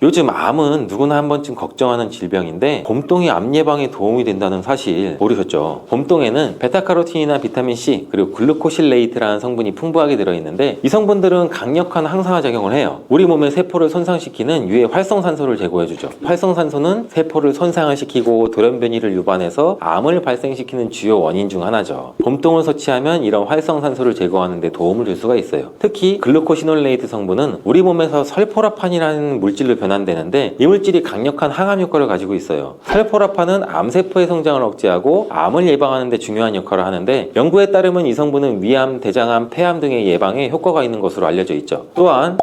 요즘 암은 누구나 한 번쯤 걱정하는 질병인데 봄동이 암 예방에 도움이 된다는 사실 모르셨죠? 봄동에는 베타카로틴이나 비타민C 그리고 글루코실레이트라는 성분이 풍부하게 들어있는데 이 성분들은 강력한 항산화 작용을 해요. 우리 몸의 세포를 손상시키는 유해 활성산소를 제거해주죠. 활성산소는 세포를 손상을 시키고 돌연변이를 유발해서 암을 발생시키는 주요 원인 중 하나죠. 봄동을 섭취하면 이런 활성산소를 제거하는 데 도움을 줄 수가 있어요. 특히 글루코시놀레이트 성분은 우리 몸에서 설포라판이라는 물질로 변환되는데 이 물질이 강력한 항암 효과를 가지고 있어요. 설포라판은 암세포의 성장을 억제하고 암을 예방하는 데 중요한 역할을 하는데 연구에 따르면 이 성분은 위암, 대장암, 폐암 등의 예방에 효과가 있는 것으로 알려져 있죠. 또한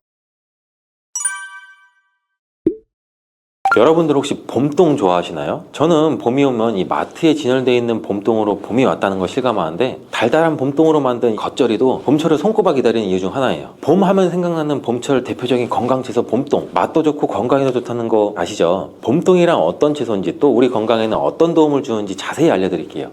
여러분들 혹시 봄동 좋아하시나요? 저는 봄이 오면 이 마트에 진열되어 있는 봄동으로 봄이 왔다는 걸 실감하는데 달달한 봄동으로 만든 겉절이도 봄철을 손꼽아 기다리는 이유 중 하나예요. 봄 하면 생각나는 봄철 대표적인 건강채소 봄동. 맛도 좋고 건강에도 좋다는 거 아시죠? 봄동이랑 어떤 채소인지 또 우리 건강에는 어떤 도움을 주는지 자세히 알려드릴게요.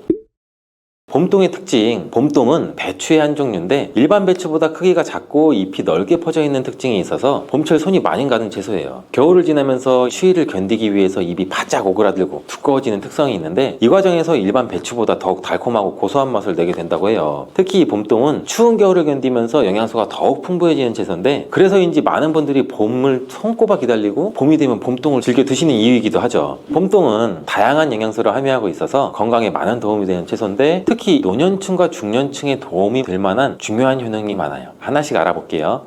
봄동의 특징, 봄동은 배추의 한 종류인데 일반 배추보다 크기가 작고 잎이 넓게 퍼져 있는 특징이 있어서 봄철 손이 많이 가는 채소예요. 겨울을 지나면서 추위를 견디기 위해서 잎이 바짝 오그라들고 두꺼워지는 특성이 있는데 이 과정에서 일반 배추보다 더욱 달콤하고 고소한 맛을 내게 된다고 해요. 특히 이 봄동은 추운 겨울을 견디면서 영양소가 더욱 풍부해지는 채소인데 그래서인지 많은 분들이 봄을 손꼽아 기다리고 봄이 되면 봄동을 즐겨 드시는 이유이기도 하죠. 봄동은 다양한 영양소를 함유하고 있어서 건강에 많은 도움이 되는 채소인데 특히 노년층과 중년층에 도움이 될 만한 중요한 효능이 많아요. 하나씩 알아볼게요.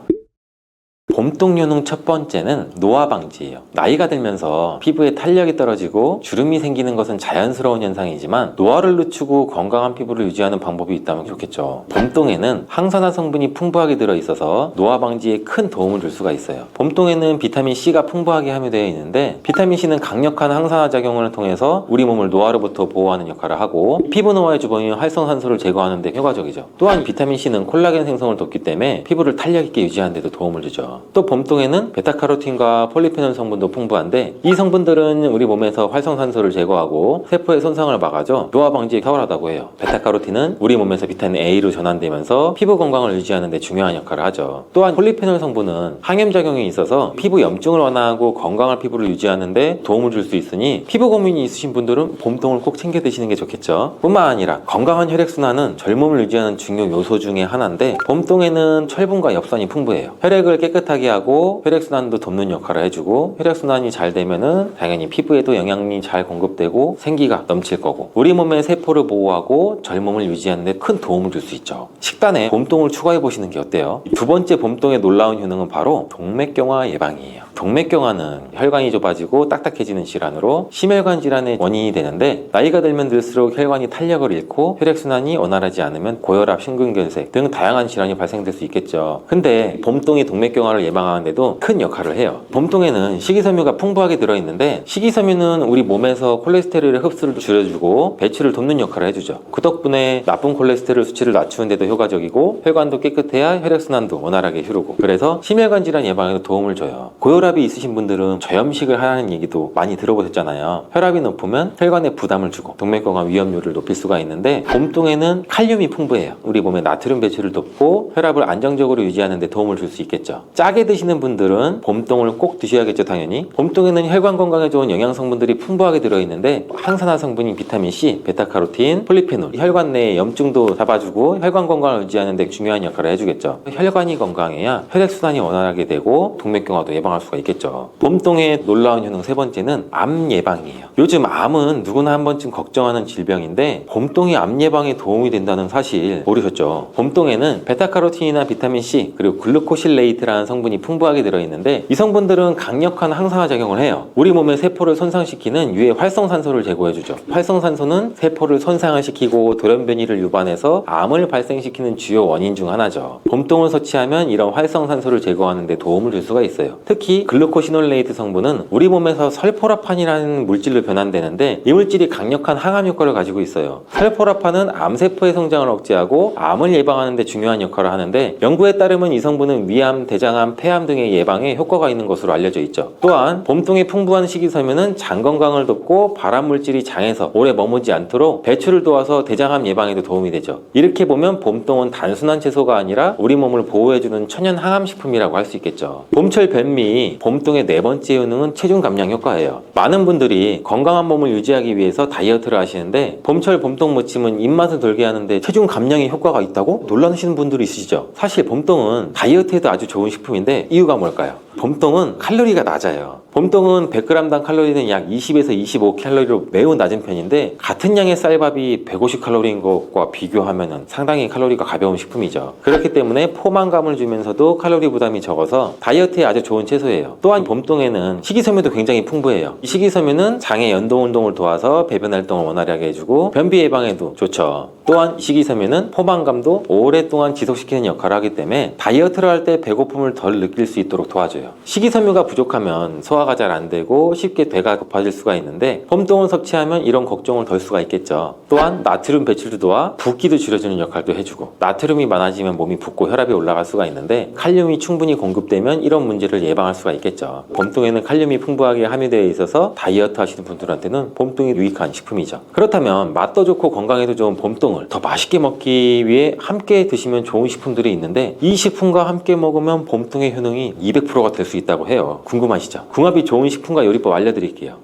봄동 효능 첫 번째는 노화 방지예요. 나이가 들면서 피부에 탄력이 떨어지고 주름이 생기는 것은 자연스러운 현상이지만 노화를 늦추고 건강한 피부를 유지하는 방법이 있다면 좋겠죠. 봄동에는 항산화 성분이 풍부하게 들어있어서 노화 방지에 큰 도움을 줄 수가 있어요. 봄동에는 비타민C가 풍부하게 함유되어 있는데 비타민C는 강력한 항산화 작용을 통해서 우리 몸을 노화로부터 보호하는 역할을 하고 피부 노화의 주범인 활성산소를 제거하는 데 효과적이죠. 또한 비타민C는 콜라겐 생성을 돕기 때문에 피부를 탄력 있게 유지하는 데도 도움을 주죠. 또 봄동에는 베타카로틴과 폴리페놀 성분도 풍부한데 이 성분들은 우리 몸에서 활성산소를 제거하고 세포의 손상을 막아줘 노화 방지에 탁월하다고 해요. 베타카로틴은 우리 몸에서 비타민 A로 전환되면서 피부 건강을 유지하는 데 중요한 역할을 하죠. 또한 폴리페놀 성분은 항염작용이 있어서 피부 염증을 완화하고 건강한 피부를 유지하는 데 도움을 줄 수 있으니 피부 고민이 있으신 분들은 봄동을 꼭 챙겨 드시는 게 좋겠죠. 뿐만 아니라 건강한 혈액순환은 젊음을 유지하는 중요 요소 중에 하나인데 봄동에는 철분과 엽산이 풍부해요. 혈액을 깨끗하게 하고 혈액순환도 돕는 역할을 해주고 혈액순환이 잘 되면은 당연히 피부에도 영양이 잘 공급되고 생기가 넘칠 거고 우리 몸의 세포를 보호하고 젊음을 유지하는 데 큰 도움을 줄 수 있죠. 식단에 봄동을 추가해 보시는 게 어때요? 두 번째 봄동의 놀라운 효능은 바로 동맥경화 예방이에요. 동맥경화는 혈관이 좁아지고 딱딱해지는 질환으로 심혈관 질환의 원인이 되는데 나이가 들면 들수록 혈관이 탄력을 잃고 혈액순환이 원활하지 않으면 고혈압, 심근경색 등 다양한 질환이 발생될 수 있겠죠. 근데 봄동이 동맥경화를 예방하는데도 큰 역할을 해요. 봄동에는 식이섬유가 풍부하게 들어있는데 식이섬유는 우리 몸에서 콜레스테롤의 흡수를 줄여주고 배출을 돕는 역할을 해주죠. 그 덕분에 나쁜 콜레스테롤 수치를 낮추는 데도 효과적이고 혈관도 깨끗해야 혈액순환도 원활하게 흐르고 그래서 심혈관 질환 예방에도 도움을 줘요. 고혈압이 있으신 분들은 저염식을 하라는 얘기도 많이 들어보셨잖아요. 혈압이 높으면 혈관에 부담을 주고 동맥경화 위험률을 높일 수가 있는데 봄동에는 칼륨이 풍부해요. 우리 몸의 나트륨 배출을 돕고 혈압을 안정적으로 유지하는 데 도움을 줄 수 있겠죠. 짜게 드시는 분들은 봄동을 꼭 드셔야겠죠. 당연히 봄동에는 혈관 건강에 좋은 영양 성분들이 풍부하게 들어있는데 항산화 성분인 비타민C, 베타카로틴, 폴리페놀 혈관 내의 염증도 잡아주고 혈관 건강을 유지하는 데 중요한 역할을 해주겠죠. 혈관이 건강해야 혈액순환이 원활하게 되고 동맥경화도 예방할 수가 있겠죠. 봄동의 놀라운 효능 세 번째는 암 예방이에요. 요즘 암은 누구나 한 번쯤 걱정하는 질병인데 봄동이 암 예방에 도움이 된다는 사실 모르셨죠? 봄동에는 베타카로틴이나 비타민C 그리고 글루코실레이트라는 성분이 풍부하게 들어있는데 이 성분들은 강력한 항산화 작용을 해요. 우리 몸의 세포를 손상시키는 유해 활성산소를 제거해주죠. 활성산소는 세포를 손상을 시키고 돌연변이를 유발해서 암을 발생시키는 주요 원인 중 하나죠. 봄동을 섭취하면 이런 활성산소를 제거하는 데 도움을 줄 수가 있어요. 특히 글루코시놀레이트 성분은 우리 몸에서 설포라판이라는 물질로 변환되는데 이 물질이 강력한 항암 효과를 가지고 있어요. 설포라판은 암세포의 성장을 억제하고 암을 예방하는 데 중요한 역할을 하는데 연구에 따르면 이 성분은 위암, 대장암, 폐암 등의 예방에 효과가 있는 것으로 알려져 있죠. 또한 봄동의 풍부한 식이섬유는 장 건강을 돕고 발암물질이 장에서 오래 머무지 않도록 배출을 도와서 대장암 예방에도 도움이 되죠. 이렇게 보면 봄동은 단순한 채소가 아니라 우리 몸을 보호해주는 천연 항암식품이라고 할 수 있겠죠. 봄철 별미 효능이 봄동의 네 번째 효능은 체중 감량 효과예요. 많은 분들이 건강한 몸을 유지하기 위해서 다이어트를 하시는데 봄철 봄동 무침은 입맛을 돌게 하는데 체중 감량에 효과가 있다고 놀라시는 분들이 있으시죠. 사실 봄동은 다이어트에도 아주 좋은 식품인데 이유가 뭘까요? 봄동은 칼로리가 낮아요. 봄동은 100g당 칼로리는 약 20에서 25칼로리로 매우 낮은 편인데 같은 양의 쌀밥이 150칼로리인 것과 비교하면 상당히 칼로리가 가벼운 식품이죠. 그렇기 때문에 포만감을 주면서도 칼로리 부담이 적어서 다이어트에 아주 좋은 채소예요. 또한 봄동에는 식이섬유도 굉장히 풍부해요. 이 식이섬유는 장의 연동 운동을 도와서 배변 활동을 원활하게 해주고 변비 예방에도 좋죠. 또한 식이섬유는 포만감도 오랫동안 지속시키는 역할을 하기 때문에 다이어트를 할 때 배고픔을 덜 느낄 수 있도록 도와줘요. 식이섬유가 부족하면 소화가 잘 안 되고 쉽게 배가 고파질 수가 있는데 봄동을 섭취하면 이런 걱정을 덜 수가 있겠죠. 또한 나트륨 배출도 도와 붓기도 줄여주는 역할도 해주고 나트륨이 많아지면 몸이 붓고 혈압이 올라갈 수가 있는데 칼륨이 충분히 공급되면 이런 문제를 예방할 수가 있겠죠. 봄동에는 칼륨이 풍부하게 함유되어 있어서 다이어트 하시는 분들한테는 봄동이 유익한 식품이죠. 그렇다면 맛도 좋고 건강에도 좋은 봄동을 더 맛있게 먹기 위해 함께 드시면 좋은 식품들이 있는데 이 식품과 함께 먹으면 봄동의 효능이 200%가 될 수 있다고 해요. 궁금하시죠? 궁합이 좋은 식품과 요리법 알려드릴게요.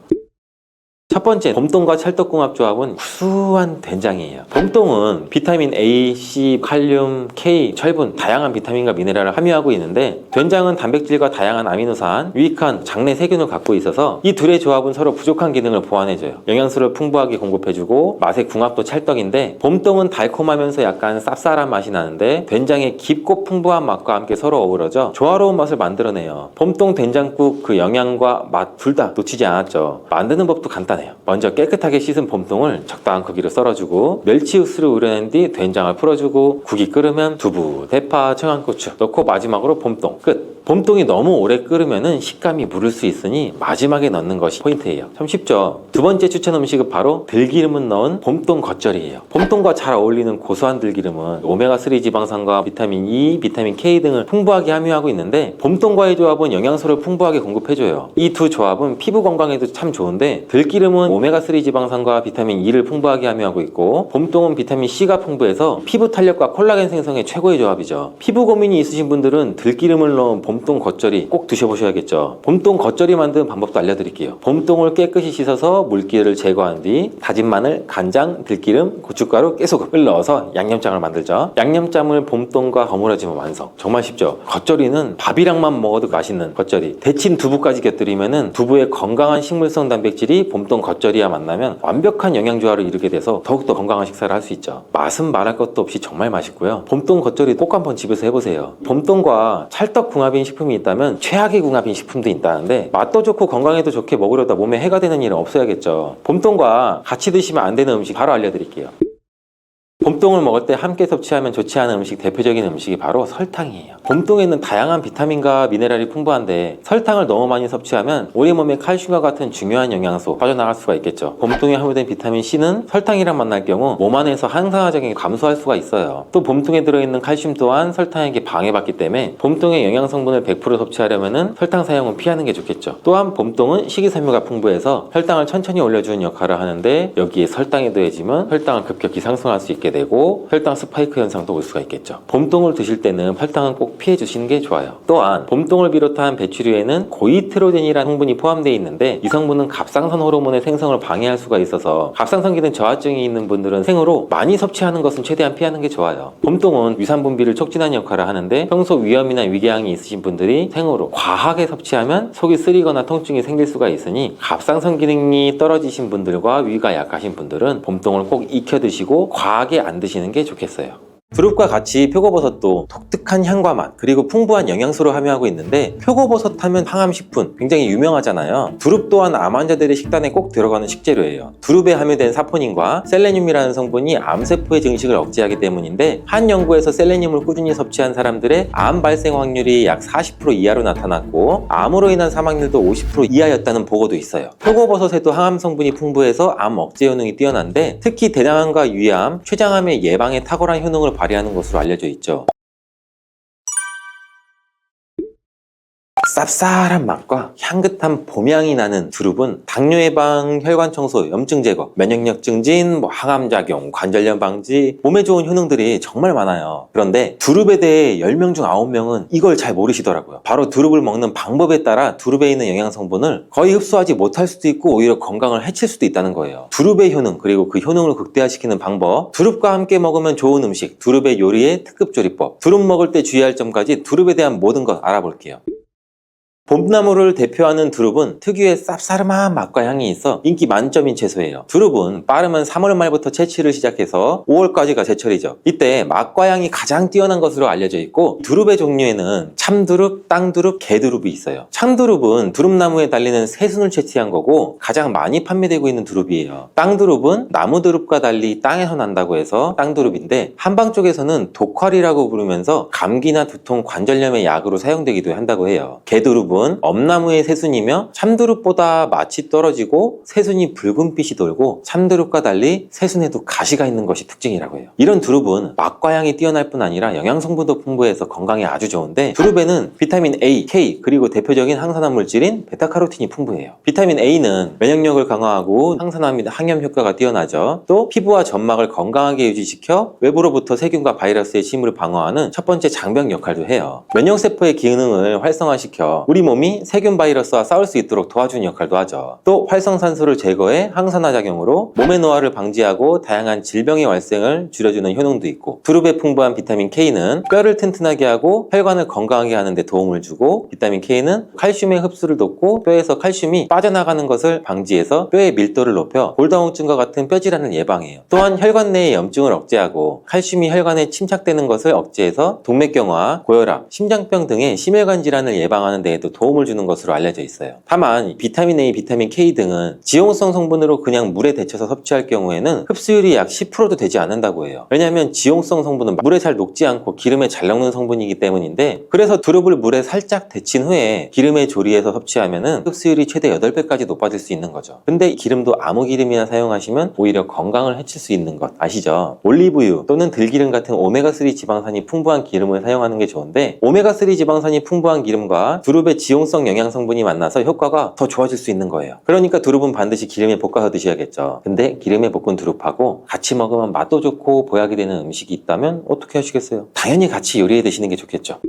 첫 번째, 봄동과 찰떡궁합 조합은 구수한 된장이에요. 봄동은 비타민 A, C, 칼륨, K, 철분, 다양한 비타민과 미네랄을 함유하고 있는데 된장은 단백질과 다양한 아미노산, 유익한 장내 세균을 갖고 있어서 이 둘의 조합은 서로 부족한 기능을 보완해줘요. 영양소를 풍부하게 공급해주고 맛의 궁합도 찰떡인데 봄동은 달콤하면서 약간 쌉쌀한 맛이 나는데 된장의 깊고 풍부한 맛과 함께 서로 어우러져 조화로운 맛을 만들어내요. 봄동 된장국 그 영양과 맛 둘 다 놓치지 않았죠. 만드는 법도 간단해요. 먼저 깨끗하게 씻은 봄동을 적당한 크기로 썰어주고 멸치 육수를 우려낸 뒤 된장을 풀어주고 국이 끓으면 두부, 대파, 청양고추 넣고 마지막으로 봄동 끝. 봄동이 너무 오래 끓으면 식감이 무를 수 있으니 마지막에 넣는 것이 포인트예요. 참 쉽죠? 두 번째 추천 음식은 바로 들기름을 넣은 봄동 겉절이에요. 봄동과 잘 어울리는 고소한 들기름은 오메가3 지방산과 비타민 E, 비타민 K 등을 풍부하게 함유하고 있는데 봄동과의 조합은 영양소를 풍부하게 공급해줘요. 이 두 조합은 피부 건강에도 참 좋은데 들기름은 오메가3 지방산과 비타민 E를 풍부하게 함유하고 있고 봄동은 비타민 C가 풍부해서 피부 탄력과 콜라겐 생성에 최고의 조합이죠. 피부 고민이 있으신 분들은 들기름을 넣은 봄동 겉절이 꼭 드셔보셔야겠죠. 봄동 겉절이 만드는 방법도 알려드릴게요. 봄동을 깨끗이 씻어서 물기를 제거한 뒤 다진 마늘, 간장, 들기름, 고춧가루, 깨소금을 넣어서 양념장을 만들죠. 양념장을 봄동과 버무려지면 완성. 정말 쉽죠. 겉절이는 밥이랑만 먹어도 맛있는 겉절이. 데친 두부까지 곁들이면 두부의 건강한 식물성 단백질이 봄동 겉절이와 만나면 완벽한 영양조화를 이루게 돼서 더욱더 건강한 식사를 할 수 있죠. 맛은 말할 것도 없이 정말 맛있고요. 봄동 겉절이 꼭 한번 집에서 해보세요. 봄동과 찰떡궁합인 식품이 있다면 최악의 궁합인 식품도 있다는데 맛도 좋고 건강에도 좋게 먹으려다 몸에 해가 되는 일은 없어야겠죠. 봄동과 같이 드시면 안 되는 음식 바로 알려드릴게요. 봄동을 먹을 때 함께 섭취하면 좋지 않은 음식 대표적인 음식이 바로 설탕이에요. 봄동에는 다양한 비타민과 미네랄이 풍부한데 설탕을 너무 많이 섭취하면 우리 몸에 칼슘과 같은 중요한 영양소 빠져나갈 수가 있겠죠. 봄동에 함유된 비타민 C는 설탕이랑 만날 경우 몸 안에서 항산화작용이 감소할 수가 있어요. 또 봄동에 들어있는 칼슘 또한 설탕에게 방해받기 때문에 봄동의 영양 성분을 100% 섭취하려면 설탕 사용은 피하는 게 좋겠죠. 또한 봄동은 식이섬유가 풍부해서 혈당을 천천히 올려주는 역할을 하는데 여기에 설탕이 더해지면 혈당을 급격히 상승할 수 있게 되고 혈당 스파이크 현상도 올 수가 있겠죠. 봄동을 드실 때는 설탕은 꼭 피해 주시는 게 좋아요. 또한 봄동을 비롯한 배추류에는 고이트로젠이라는 성분이 포함되어 있는데 이 성분은 갑상선 호르몬의 생성을 방해할 수가 있어서 갑상선 기능 저하증이 있는 분들은 생으로 많이 섭취하는 것은 최대한 피하는 게 좋아요. 봄동은 위산 분비를 촉진하는 역할을 하는데 평소 위염이나 위궤양이 있으신 분들이 생으로 과하게 섭취하면 속이 쓰리거나 통증이 생길 수가 있으니 갑상선 기능이 떨어지신 분들과 위가 약하신 분들은 봄동을 꼭 익혀 드시고 과하게 안 드시는 게 좋겠어요. 두릅과 같이 표고버섯도 독특한 향과 맛 그리고 풍부한 영양소를 함유하고 있는데 표고버섯 하면 항암식품 굉장히 유명하잖아요. 두릅 또한 암 환자들의 식단에 꼭 들어가는 식재료예요. 두릅에 함유된 사포닌과 셀레늄이라는 성분이 암세포의 증식을 억제하기 때문인데 한 연구에서 셀레늄을 꾸준히 섭취한 사람들의 암 발생 확률이 약 40% 이하로 나타났고 암으로 인한 사망률도 50% 이하였다는 보고도 있어요. 표고버섯에도 항암 성분이 풍부해서 암 억제 효능이 뛰어난데 특히 대장암과 위암, 췌장암의 예방에 탁월한 효능을 발휘하는 것으로 알려져 있죠. 쌉쌀한 맛과 향긋한 봄향이 나는 두릅은 당뇨 예방, 혈관 청소, 염증 제거, 면역력 증진, 항암 작용, 관절염 방지, 몸에 좋은 효능들이 정말 많아요. 그런데 두릅에 대해 10명 중 9명은 이걸 잘 모르시더라고요. 바로 두릅을 먹는 방법에 따라 두릅에 있는 영양 성분을 거의 흡수하지 못할 수도 있고 오히려 건강을 해칠 수도 있다는 거예요. 두릅의 효능, 그리고 그 효능을 극대화시키는 방법, 두릅과 함께 먹으면 좋은 음식, 두릅의 요리의 특급 조리법, 두릅 먹을 때 주의할 점까지 두릅에 대한 모든 것 알아볼게요. 봄나무를 대표하는 두릅은 특유의 쌉싸름한 맛과 향이 있어 인기 만점인 채소예요. 두릅은 빠르면 3월 말부터 채취를 시작해서 5월까지가 제철이죠. 이때 맛과 향이 가장 뛰어난 것으로 알려져 있고, 두릅의 종류에는 참두릅, 땅두릅, 개두릅이 있어요. 참두릅은 두릅나무에 달리는 새순을 채취한 거고 가장 많이 판매되고 있는 두릅이에요. 땅두릅은 나무두릅과 달리 땅에서 난다고 해서 땅두릅인데, 한방 쪽에서는 독활이라고 부르면서 감기나 두통, 관절염의 약으로 사용되기도 한다고 해요. 개두릅은 엄나무의 새순이며 참두릅보다 맛이 떨어지고 새순이 붉은빛이 돌고 참두릅과 달리 새순에도 가시가 있는 것이 특징이라고 해요. 이런 두릅은 맛과 향이 뛰어날 뿐 아니라 영양 성분도 풍부해서 건강에 아주 좋은데, 두릅에는 비타민 A, K, 그리고 대표적인 항산화 물질인 베타카로틴이 풍부해요. 비타민 A는 면역력을 강화하고 항산화 및 항염 효과가 뛰어나죠. 또 피부와 점막을 건강하게 유지시켜 외부로부터 세균과 바이러스의 침입을 방어하는 첫 번째 장벽 역할도 해요. 면역세포의 기능을 활성화시켜 우리 몸이 세균 바이러스와 싸울 수 있도록 도와주는 역할도 하죠. 또 활성산소를 제거해 항산화 작용으로 몸의 노화를 방지하고 다양한 질병의 발생을 줄여주는 효능도 있고, 두릅에 풍부한 비타민 K는 뼈를 튼튼하게 하고 혈관을 건강하게 하는 데 도움을 주고, 비타민 K는 칼슘의 흡수를 돕고 뼈에서 칼슘이 빠져나가는 것을 방지해서 뼈의 밀도를 높여 골다공증과 같은 뼈질환을 예방해요. 또한 혈관 내의 염증을 억제하고 칼슘이 혈관에 침착되는 것을 억제해서 동맥경화, 고혈압, 심장병 등의 심혈관 질환을 예방하는 데에도 도움을 주는 것으로 알려져 있어요. 다만 비타민 A, 비타민 K 등은 지용성 성분으로 그냥 물에 데쳐서 섭취할 경우에는 흡수율이 약 10%도 되지 않는다고 해요. 왜냐하면 지용성 성분은 물에 잘 녹지 않고 기름에 잘 녹는 성분이기 때문인데, 그래서 두릅을 물에 살짝 데친 후에 기름에 조리해서 섭취하면 흡수율이 최대 8배까지 높아질 수 있는 거죠. 근데 기름도 아무 기름이나 사용하시면 오히려 건강을 해칠 수 있는 것 아시죠? 올리브유 또는 들기름 같은 오메가3 지방산이 풍부한 기름을 사용하는 게 좋은데, 오메가3 지방산이 풍부한 기름과 두릅의 지용성 영양 성분이 만나서 효과가 더 좋아질 수 있는 거예요. 그러니까 두릅은 반드시 기름에 볶아서 드셔야겠죠. 근데 기름에 볶은 두릅하고 같이 먹으면 맛도 좋고 보약이 되는 음식이 있다면 어떻게 하시겠어요? 당연히 같이 요리해 드시는 게 좋겠죠.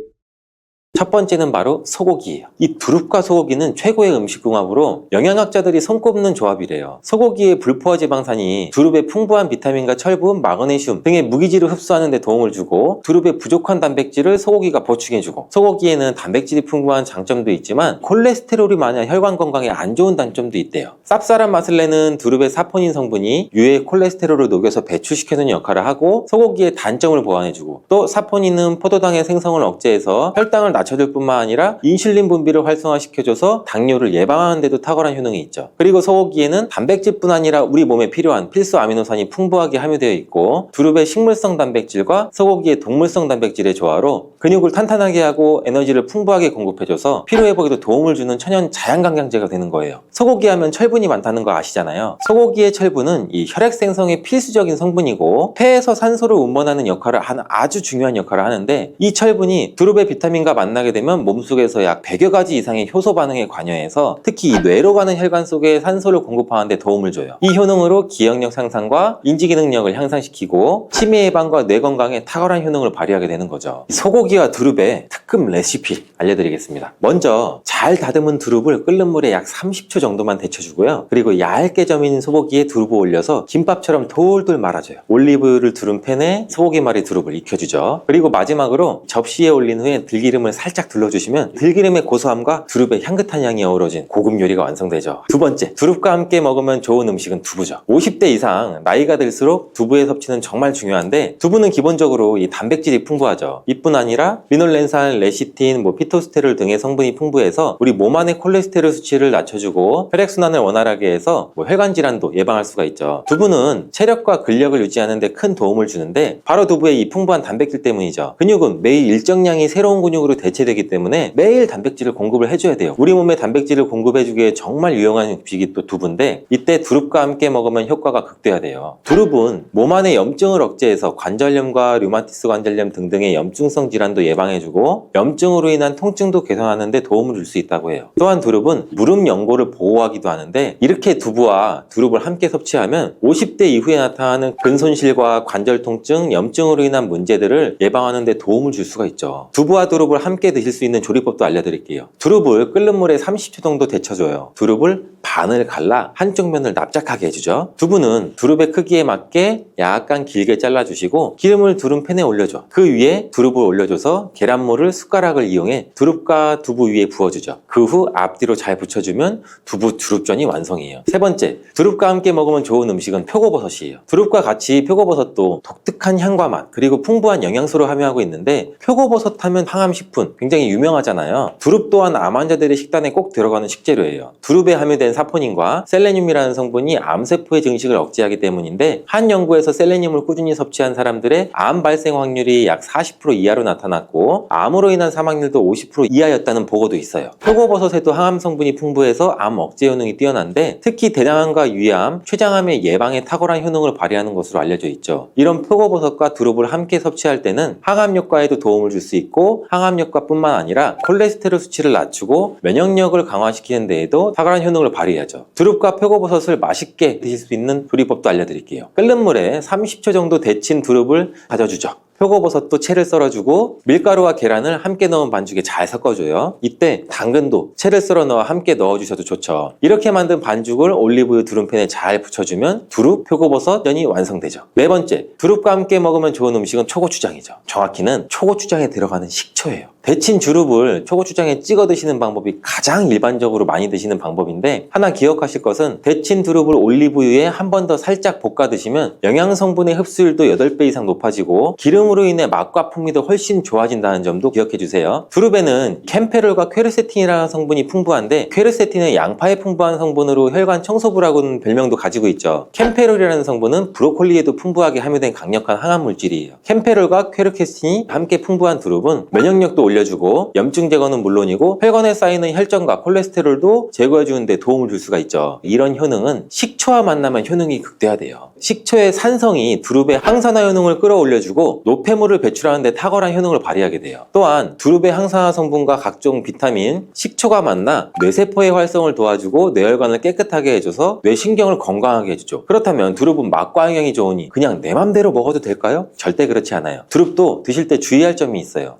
첫 번째는 바로 소고기예요. 이 두릅과 소고기는 최고의 음식궁합으로 영양학자들이 손꼽는 조합이래요. 소고기의 불포화 지방산이 두릅의 풍부한 비타민과 철분, 마그네슘 등의 무기질을 흡수하는 데 도움을 주고, 두릅의 부족한 단백질을 소고기가 보충해주고, 소고기에는 단백질이 풍부한 장점도 있지만 콜레스테롤이 많아 혈관 건강에 안 좋은 단점도 있대요. 쌉쌀한 맛을 내는 두릅의 사포닌 성분이 유해 콜레스테롤을 녹여서 배출시켜주는 역할을 하고, 소고기의 단점을 보완해주고, 또 사포닌은 포도당의 생성을 억제해서 혈당을 낮춰줄 뿐만 아니라 인슐린 분비를 활성화시켜줘서 당뇨를 예방하는 데도 탁월한 효능이 있죠. 그리고 소고기에는 단백질뿐 아니라 우리 몸에 필요한 필수 아미노산이 풍부하게 함유되어 있고, 두릅의 식물성 단백질과 소고기의 동물성 단백질의 조화로 근육을 탄탄하게 하고 에너지를 풍부하게 공급해줘서 피로회복에도 도움을 주는 천연 자양강장제가 되는 거예요. 소고기 하면 철분이 많다는 거 아시잖아요. 소고기의 철분은 이 혈액 생성에 필수적인 성분이고 폐에서 산소를 운반하는 역할을 하는 아주 중요한 역할을 하는데, 이 철분이 두릅의 비타민과 만나게 되면 몸속에서 약 100여 가지 이상의 효소 반응에 관여해서 특히 이 뇌로 가는 혈관 속에 산소를 공급하는 데 도움을 줘요. 이 효능으로 기억력 상상과 인지기능력을 향상시키고 치매 예방과 뇌 건강에 탁월한 효능을 발휘하게 되는 거죠. 소고기와 두릅의 특급 레시피 알려드리겠습니다. 먼저 잘 다듬은 두릅을 끓는 물에 약 30초 정도만 데쳐주고요. 그리고 얇게 저민 소고기에 두릅을 올려서 김밥처럼 돌돌 말아줘요. 올리브유를 두른 팬에 소고기말이 두릅을 익혀주죠. 그리고 마지막으로 접시에 올린 후에 들기름을 살짝 둘러주시면 들기름의 고소함과 두릅의 향긋한 향이 어우러진 고급 요리가 완성되죠. 두 번째, 두릅과 함께 먹으면 좋은 음식은 두부죠. 50대 이상 나이가 들수록 두부의 섭취는 정말 중요한데, 두부는 기본적으로 이 단백질이 풍부하죠. 이뿐 아니라 리놀렌산, 레시틴, 피토스테롤 등의 성분이 풍부해서 우리 몸 안의 콜레스테롤 수치를 낮춰주고 혈액순환을 원활하게 해서 혈관 질환도 예방할 수가 있죠. 두부는 체력과 근력을 유지하는 데 큰 도움을 주는데, 바로 두부의 이 풍부한 단백질 때문이죠. 근육은 매일 일정량의 새로운 근육으로 대체되기 때문에 매일 단백질을 공급을 해줘야 돼요. 우리 몸에 단백질을 공급해주기에 정말 유용한 음식이 또 두부인데 이때 두릅과 함께 먹으면 효과가 극대화돼요. 두릅은 몸 안의 염증을 억제해서 관절염과 류마티스 관절염 등등의 염증성 질환도 예방해주고 염증으로 인한 통증도 개선하는 데 도움을 줄 수 있다고 해요. 또한 두릅은 무릎 연골을 보호하기도 하는데 이렇게 두부와 두릅을 함께 섭취하면 50대 이후에 나타나는 근손실과 관절 통증, 염증으로 인한 문제들을 예방하는 데 도움을 줄 수가 있죠. 두부와 두릅을 함께 드실 수 있는 조리법도 알려드릴게요. 두릅을 끓는 물에 30초 정도 데쳐줘요. 두릅을 반을 갈라 한쪽 면을 납작하게 해주죠. 두부는 두릅의 크기에 맞게 약간 길게 잘라주시고 기름을 두릅팬에 올려줘. 그 위에 두릅을 올려줘서 계란물을 숟가락을 이용해 두릅과 두부 위에 부어주죠. 그 후 앞뒤로 잘 붙여주면 두부 두릅전이 완성이에요. 세 번째, 두릅과 함께 먹으면 좋은 음식은 표고버섯이에요. 두릅과 같이 표고버섯도 독특한 향과 맛 그리고 풍부한 영양소를 함유하고 있는데 표고버섯 하면 항암식품 굉장히 유명하잖아요. 두릅 또한 암 환자들의 식단에 꼭 들어가는 식재료예요. 두릅에 함유된 사포닌과 셀레늄이라는 성분이 암세포의 증식을 억제하기 때문인데 한 연구에서 셀레늄을 꾸준히 섭취한 사람들의 암 발생 확률이 약 40% 이하로 나타났고 암으로 인한 사망률도 50% 이하였다는 보고도 있어요. 표고버섯에도 항암 성분이 풍부해서 암 억제 효능이 뛰어난데 특히 대장암과 위암, 췌장암의 예방에 탁월한 효능을 발휘하는 것으로 알려져 있죠. 이런 표고버섯과 두릅을 함께 섭취할 때는 항암 효과에도 도움을 줄 수 있고 항암 효과뿐만 아니라 콜레스테롤 수치를 낮추고 면역력을 강화시키는 데에도 탁월한 효능을 발휘하죠. 두릅과 표고버섯을 맛있게 드실 수 있는 조리법도 알려드릴게요. 끓는 물에 30초 정도 데친 두릅을 다져주죠. 표고버섯도 채를 썰어주고 밀가루와 계란을 함께 넣은 반죽에 잘 섞어줘요. 이때 당근도 채를 썰어 넣어 함께 넣어주셔도 좋죠. 이렇게 만든 반죽을 올리브유 두릅팬에 잘 붙여주면 두릅 표고버섯 전이 완성되죠. 네 번째, 두릅과 함께 먹으면 좋은 음식은 초고추장이죠. 정확히는 초고추장에 들어가는 식초예요. 데친 두릅을 초고추장에 찍어 드시는 방법이 가장 일반적으로 많이 드시는 방법인데 하나 기억하실 것은 데친 두릅을 올리브유에 한 번 더 살짝 볶아 드시면 영양 성분의 흡수율도 8배 이상 높아지고 기름으로 인해 맛과 풍미도 훨씬 좋아진다는 점도 기억해 주세요. 두릅에는 캠페롤과 퀘르세틴이라는 성분이 풍부한데 퀘르세틴은 양파에 풍부한 성분으로 혈관 청소부라고는 별명도 가지고 있죠. 캠페롤이라는 성분은 브로콜리에도 풍부하게 함유된 강력한 항암 물질이에요. 캠페롤과 퀘르세틴이 함께 풍부한 두릅은 면역력도 올려주고 염증 제거는 물론이고 혈관에 쌓이는 혈전과 콜레스테롤도 제거해주는 데 도움을 줄 수가 있죠. 이런 효능은 식초와 만나면 효능이 극대화돼요. 식초의 산성이 두릅의 항산화 효능을 끌어올려주고 노폐물을 배출하는 데 탁월한 효능을 발휘하게 돼요. 또한 두릅의 항산화 성분과 각종 비타민, 식초가 만나 뇌세포의 활성을 도와주고 뇌혈관을 깨끗하게 해줘서 뇌신경을 건강하게 해주죠. 그렇다면 두릅은 맛과 영양이 좋으니 그냥 내 맘대로 먹어도 될까요? 절대 그렇지 않아요. 두릅도 드실 때 주의할 점이 있어요.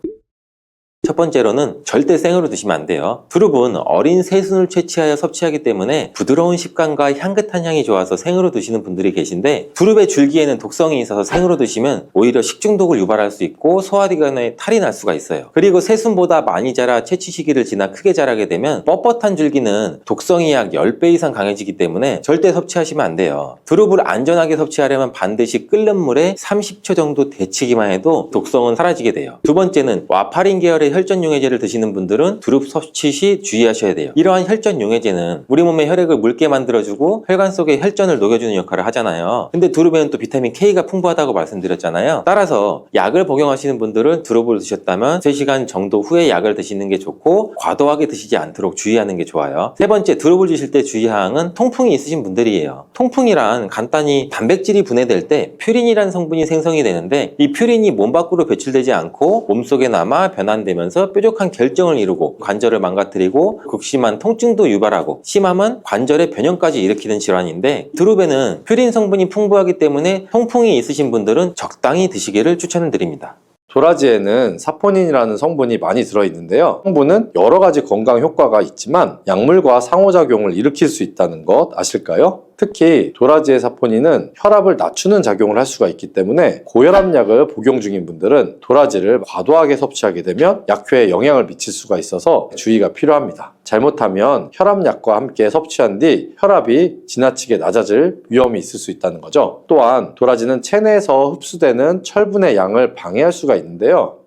첫 번째로는 절대 생으로 드시면 안 돼요. 두릅은 어린 새순을 채취하여 섭취하기 때문에 부드러운 식감과 향긋한 향이 좋아서 생으로 드시는 분들이 계신데 두릅의 줄기에는 독성이 있어서 생으로 드시면 오히려 식중독을 유발할 수 있고 소화기관에 탈이 날 수가 있어요. 그리고 새순보다 많이 자라 채취 시기를 지나 크게 자라게 되면 뻣뻣한 줄기는 독성이 약 10배 이상 강해지기 때문에 절대 섭취하시면 안 돼요. 두릅을 안전하게 섭취하려면 반드시 끓는 물에 30초 정도 데치기만 해도 독성은 사라지게 돼요. 두 번째는 와파린 계열의 혈전 용해제를 드시는 분들은 두릅 섭취 시 주의하셔야 돼요. 이러한 혈전 용해제는 우리 몸의 혈액을 묽게 만들어주고 혈관 속에 혈전을 녹여주는 역할을 하잖아요. 근데 두릅에는 또 비타민 K가 풍부하다고 말씀드렸잖아요. 따라서 약을 복용하시는 분들은 두릅을 드셨다면 3시간 정도 후에 약을 드시는 게 좋고 과도하게 드시지 않도록 주의하는 게 좋아요. 세 번째, 두릅을 드실 때 주의사항은 통풍이 있으신 분들이에요. 통풍이란 간단히 단백질이 분해될 때 퓨린이라는 성분이 생성이 되는데 이 퓨린이 몸 밖으로 배출되지 않고 몸속에 남아 변환되면서 뾰족한 결정을 이루고 관절을 망가뜨리고 극심한 통증도 유발하고 심하면 관절의 변형까지 일으키는 질환인데 두릅에는 퓨린 성분이 풍부하기 때문에 통풍이 있으신 분들은 적당히 드시기를 추천을 드립니다. 도라지에는 사포닌이라는 성분이 많이 들어있는데요. 성분은 여러 가지 건강 효과가 있지만 약물과 상호작용을 일으킬 수 있다는 것 아실까요? 특히 도라지의 사포닌은 혈압을 낮추는 작용을 할 수가 있기 때문에 고혈압약을 복용 중인 분들은 도라지를 과도하게 섭취하게 되면 약효에 영향을 미칠 수가 있어서 주의가 필요합니다. 잘못하면 혈압약과 함께 섭취한 뒤 혈압이 지나치게 낮아질 위험이 있을 수 있다는 거죠. 또한 도라지는 체내에서 흡수되는 철분의 양을 방해할 수가 있는데요.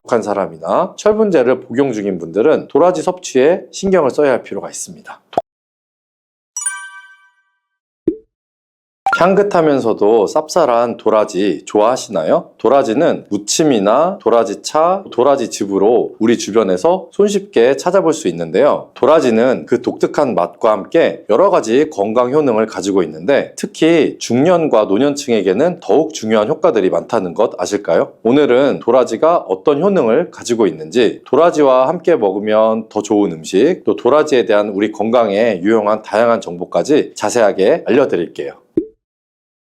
한 사람이나 철분제를 복용 중인 분들은 도라지 섭취에 신경을 써야 할 필요가 있습니다. 향긋하면서도 쌉쌀한 도라지 좋아하시나요? 도라지는 무침이나 도라지차, 도라지즙으로 우리 주변에서 손쉽게 찾아볼 수 있는데요. 도라지는 그 독특한 맛과 함께 여러 가지 건강 효능을 가지고 있는데 특히 중년과 노년층에게는 더욱 중요한 효과들이 많다는 것 아실까요? 오늘은 도라지가 어떤 효능을 가지고 있는지, 도라지와 함께 먹으면 더 좋은 음식, 또 도라지에 대한 우리 건강에 유용한 다양한 정보까지 자세하게 알려드릴게요.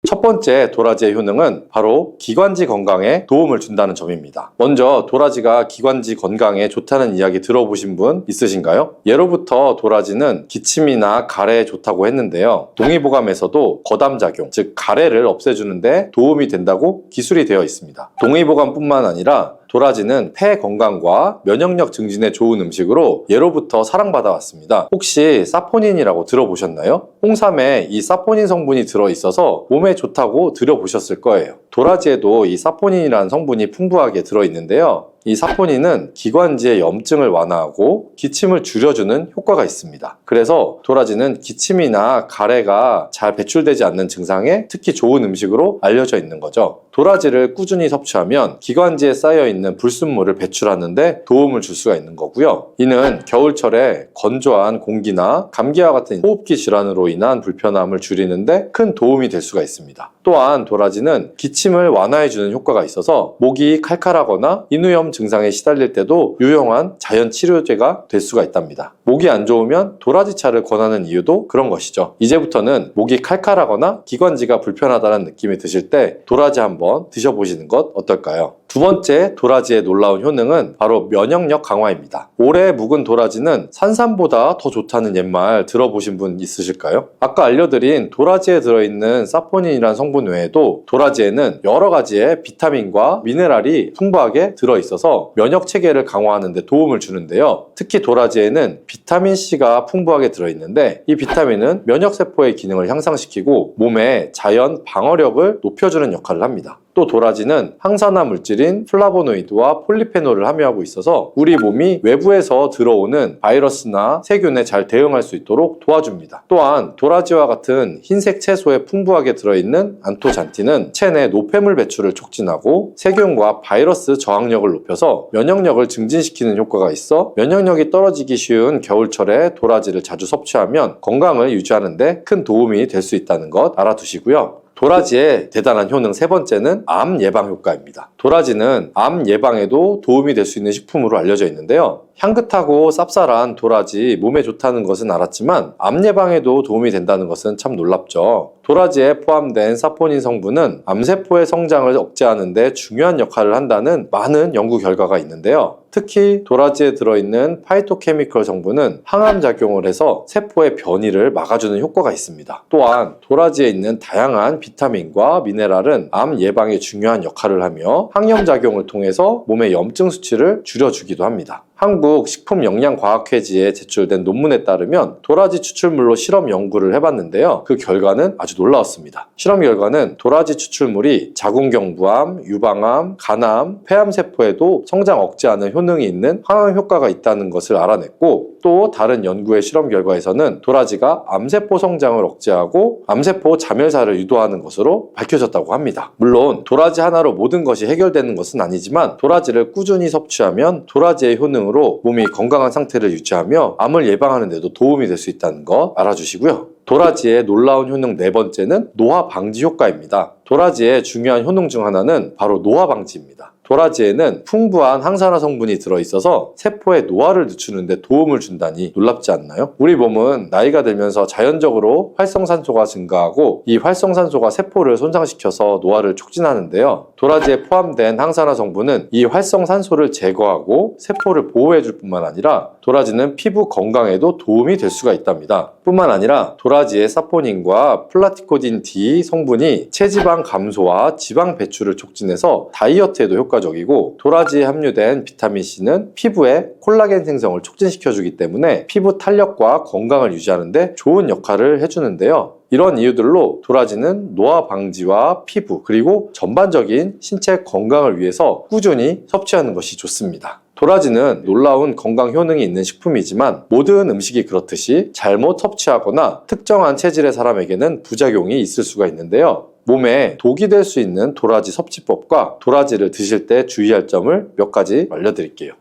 첫 번째 도라지의 효능은 바로 기관지 건강에 도움을 준다는 점입니다. 먼저 도라지가 기관지 건강에 좋다는 이야기 들어보신 분 있으신가요? 예로부터 도라지는 기침이나 가래에 좋다고 했는데요. 동의보감에서도 거담작용, 즉 가래를 없애주는데 도움이 된다고 기술이 되어 있습니다. 동의보감뿐만 아니라 도라지는 폐 건강과 면역력 증진에 좋은 음식으로 예로부터 사랑받아 왔습니다. 혹시 사포닌이라고 들어보셨나요? 홍삼에 이 사포닌 성분이 들어있어서 몸에 좋다고 들어보셨을 거예요. 도라지에도 이 사포닌이라는 성분이 풍부하게 들어있는데요. 이 사포닌은 기관지의 염증을 완화하고 기침을 줄여주는 효과가 있습니다. 그래서 도라지는 기침이나 가래가 잘 배출되지 않는 증상에 특히 좋은 음식으로 알려져 있는 거죠. 도라지를 꾸준히 섭취하면 기관지에 쌓여있는 불순물을 배출하는데 도움을 줄 수가 있는 거고요. 이는 겨울철에 건조한 공기나 감기와 같은 호흡기 질환으로 인한 불편함을 줄이는데 큰 도움이 될 수가 있습니다. 또한 도라지는 기침을 완화해주는 효과가 있어서 목이 칼칼하거나 인후염 증상에 시달릴 때도 유용한 자연 치료제가 될 수가 있답니다. 목이 안 좋으면 도라지차를 권하는 이유도 그런 것이죠. 이제부터는 목이 칼칼하거나 기관지가 불편하다는 느낌이 드실 때 도라지 한번 드셔보시는 것 어떨까요? 두 번째 도라지의 놀라운 효능은 바로 면역력 강화입니다. 오래 묵은 도라지는 산삼보다 더 좋다는 옛말 들어보신 분 있으실까요? 아까 알려드린 도라지에 들어있는 사포닌이라는 성분 외에도 도라지에는 여러 가지의 비타민과 미네랄이 풍부하게 들어있어서 면역 체계를 강화하는 데 도움을 주는데요. 특히 도라지에는 비타민C가 풍부하게 들어있는데 이 비타민은 면역세포의 기능을 향상시키고 몸의 자연 방어력을 높여주는 역할을 합니다. 또 도라지는 항산화 물질인 플라보노이드와 폴리페놀을 함유하고 있어서 우리 몸이 외부에서 들어오는 바이러스나 세균에 잘 대응할 수 있도록 도와줍니다. 또한 도라지와 같은 흰색 채소에 풍부하게 들어있는 안토잔틴은 체내 노폐물 배출을 촉진하고 세균과 바이러스 저항력을 높여서 면역력을 증진시키는 효과가 있어 면역력이 떨어지기 쉬운 겨울철에 도라지를 자주 섭취하면 건강을 유지하는 데 큰 도움이 될 수 있다는 것 알아두시고요. 도라지의 대단한 효능 세 번째는 암 예방 효과입니다. 도라지는 암 예방에도 도움이 될 수 있는 식품으로 알려져 있는데요. 향긋하고 쌉쌀한 도라지 몸에 좋다는 것은 알았지만 암 예방에도 도움이 된다는 것은 참 놀랍죠. 도라지에 포함된 사포닌 성분은 암세포의 성장을 억제하는 데 중요한 역할을 한다는 많은 연구 결과가 있는데요. 특히 도라지에 들어있는 파이토케미컬 성분은 항암작용을 해서 세포의 변이를 막아주는 효과가 있습니다. 또한 도라지에 있는 다양한 비타민과 미네랄은 암 예방에 중요한 역할을 하며 항염작용을 통해서 몸의 염증 수치를 줄여주기도 합니다. 한국 식품영양과학회지에 제출된 논문에 따르면 도라지 추출물로 실험 연구를 해봤는데요. 그 결과는 아주 놀라웠습니다. 실험 결과는 도라지 추출물이 자궁경부암, 유방암, 간암, 폐암세포에도 성장 억제하는 효능이 있는 항암 효과가 있다는 것을 알아냈고 또 다른 연구의 실험 결과에서는 도라지가 암세포 성장을 억제하고 암세포 자멸사를 유도하는 것으로 밝혀졌다고 합니다. 물론 도라지 하나로 모든 것이 해결되는 것은 아니지만 도라지를 꾸준히 섭취하면 도라지의 효능으로 몸이 건강한 상태를 유지하며 암을 예방하는 데도 도움이 될 수 있다는 거 알아주시고요. 도라지의 놀라운 효능 네 번째는 노화 방지 효과입니다. 도라지의 중요한 효능 중 하나는 바로 노화 방지입니다. 도라지에는 풍부한 항산화 성분이 들어있어서 세포의 노화를 늦추는 데 도움을 준다니 놀랍지 않나요? 우리 몸은 나이가 들면서 자연적으로 활성산소가 증가하고 이 활성산소가 세포를 손상시켜서 노화를 촉진하는데요. 도라지에 포함된 항산화 성분은 이 활성산소를 제거하고 세포를 보호해줄 뿐만 아니라 도라지는 피부 건강에도 도움이 될 수가 있답니다. 뿐만 아니라 도라지의 사포닌과 플라티코딘 D 성분이 체지방 감소와 지방 배출을 촉진해서 다이어트에도 효과적이고 도라지에 함유된 비타민C는 피부의 콜라겐 생성을 촉진시켜주기 때문에 피부 탄력과 건강을 유지하는 데 좋은 역할을 해주는데요. 이런 이유들로 도라지는 노화 방지와 피부 그리고 전반적인 신체 건강을 위해서 꾸준히 섭취하는 것이 좋습니다. 도라지는 놀라운 건강 효능이 있는 식품이지만 모든 음식이 그렇듯이 잘못 섭취하거나 특정한 체질의 사람에게는 부작용이 있을 수가 있는데요. 몸에 독이 될 수 있는 도라지 섭취법과 도라지를 드실 때 주의할 점을 몇 가지 알려드릴게요.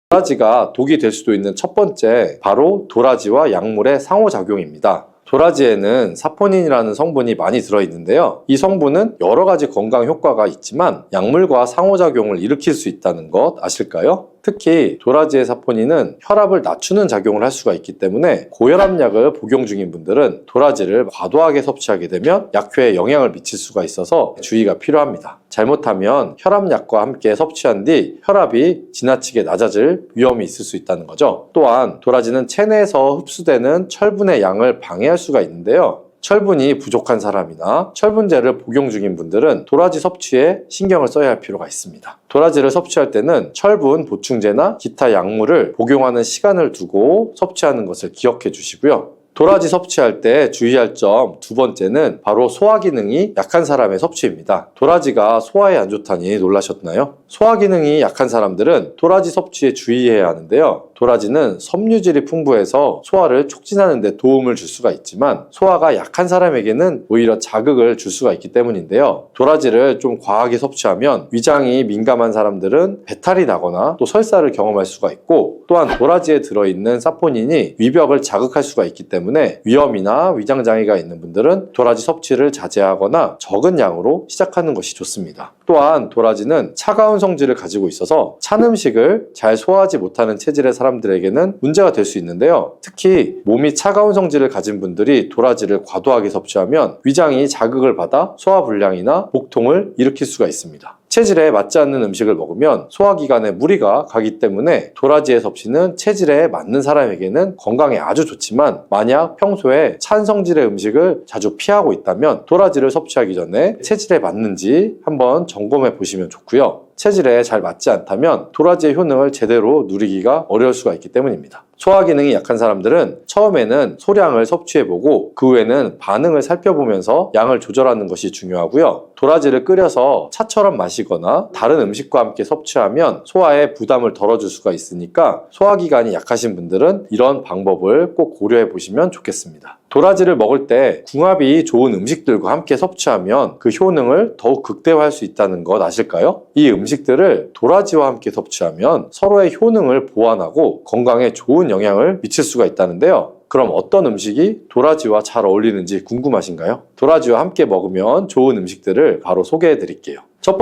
도라지가 독이 될 수도 있는 첫 번째, 바로 도라지와 약물의 상호작용입니다. 도라지에는 사포닌이라는 성분이 많이 들어있는데요. 이 성분은 여러 가지 건강 효과가 있지만 약물과 상호작용을 일으킬 수 있다는 것 아실까요? 특히 도라지의 사포닌은 혈압을 낮추는 작용을 할 수가 있기 때문에 고혈압약을 복용 중인 분들은 도라지를 과도하게 섭취하게 되면 약효에 영향을 미칠 수가 있어서 주의가 필요합니다. 잘못하면 혈압약과 함께 섭취한 뒤 혈압이 지나치게 낮아질 위험이 있을 수 있다는 거죠. 또한 도라지는 체내에서 흡수되는 철분의 양을 방해할 수가 있는데요. 철분이 부족한 사람이나 철분제를 복용 중인 분들은 도라지 섭취에 신경을 써야 할 필요가 있습니다. 도라지를 섭취할 때는 철분 보충제나 기타 약물을 복용하는 시간을 두고 섭취하는 것을 기억해 주시고요. 도라지 섭취할 때 주의할 점 두 번째는 바로 소화 기능이 약한 사람의 섭취입니다. 도라지가 소화에 안 좋다니 놀라셨나요? 소화 기능이 약한 사람들은 도라지 섭취에 주의해야 하는데요. 도라지는 섬유질이 풍부해서 소화를 촉진하는 데 도움을 줄 수가 있지만 소화가 약한 사람에게는 오히려 자극을 줄 수가 있기 때문인데요. 도라지를 좀 과하게 섭취하면 위장이 민감한 사람들은 배탈이 나거나 또 설사를 경험할 수가 있고, 또한 도라지에 들어있는 사포닌이 위벽을 자극할 수가 있기 때문에 위염이나 위장장애가 있는 분들은 도라지 섭취를 자제하거나 적은 양으로 시작하는 것이 좋습니다. 또한 도라지는 차가운 성질을 가지고 있어서 찬 음식을 잘 소화하지 못하는 체질의 사람들에게는 문제가 될 수 있는데요. 특히 몸이 차가운 성질을 가진 분들이 도라지를 과도하게 섭취하면 위장이 자극을 받아 소화불량이나 복통을 일으킬 수가 있습니다. 체질에 맞지 않는 음식을 먹으면 소화기관에 무리가 가기 때문에 도라지의 섭취는 체질에 맞는 사람에게는 건강에 아주 좋지만, 만약 평소에 찬 성질의 음식을 자주 피하고 있다면 도라지를 섭취하기 전에 체질에 맞는지 한번 점검해 보시면 좋고요. 체질에 잘 맞지 않다면 도라지의 효능을 제대로 누리기가 어려울 수가 있기 때문입니다. 소화 기능이 약한 사람들은 처음에는 소량을 섭취해보고 그 후에는 반응을 살펴보면서 양을 조절하는 것이 중요하고요. 도라지를 끓여서 차처럼 마시거나 다른 음식과 함께 섭취하면 소화에 부담을 덜어줄 수가 있으니까 소화기관이 약하신 분들은 이런 방법을 꼭 고려해 보시면 좋겠습니다. 도라지를 먹을 때 궁합이 좋은 음식들과 함께 섭취하면 그 효능을 더욱 극대화할 수 있다는 것 아실까요? 이 음식들을 도라지와 함께 섭취하면 서로의 효능을 보완하고 건강에 좋은 영향을 미칠 수가 있다는데요. 그럼 어떤 음식이 도라지와 잘 어울리는지 궁금하신가요? 도라지와 함께 먹으면 좋은 음식들을 바로 소개해 드릴게요. 첫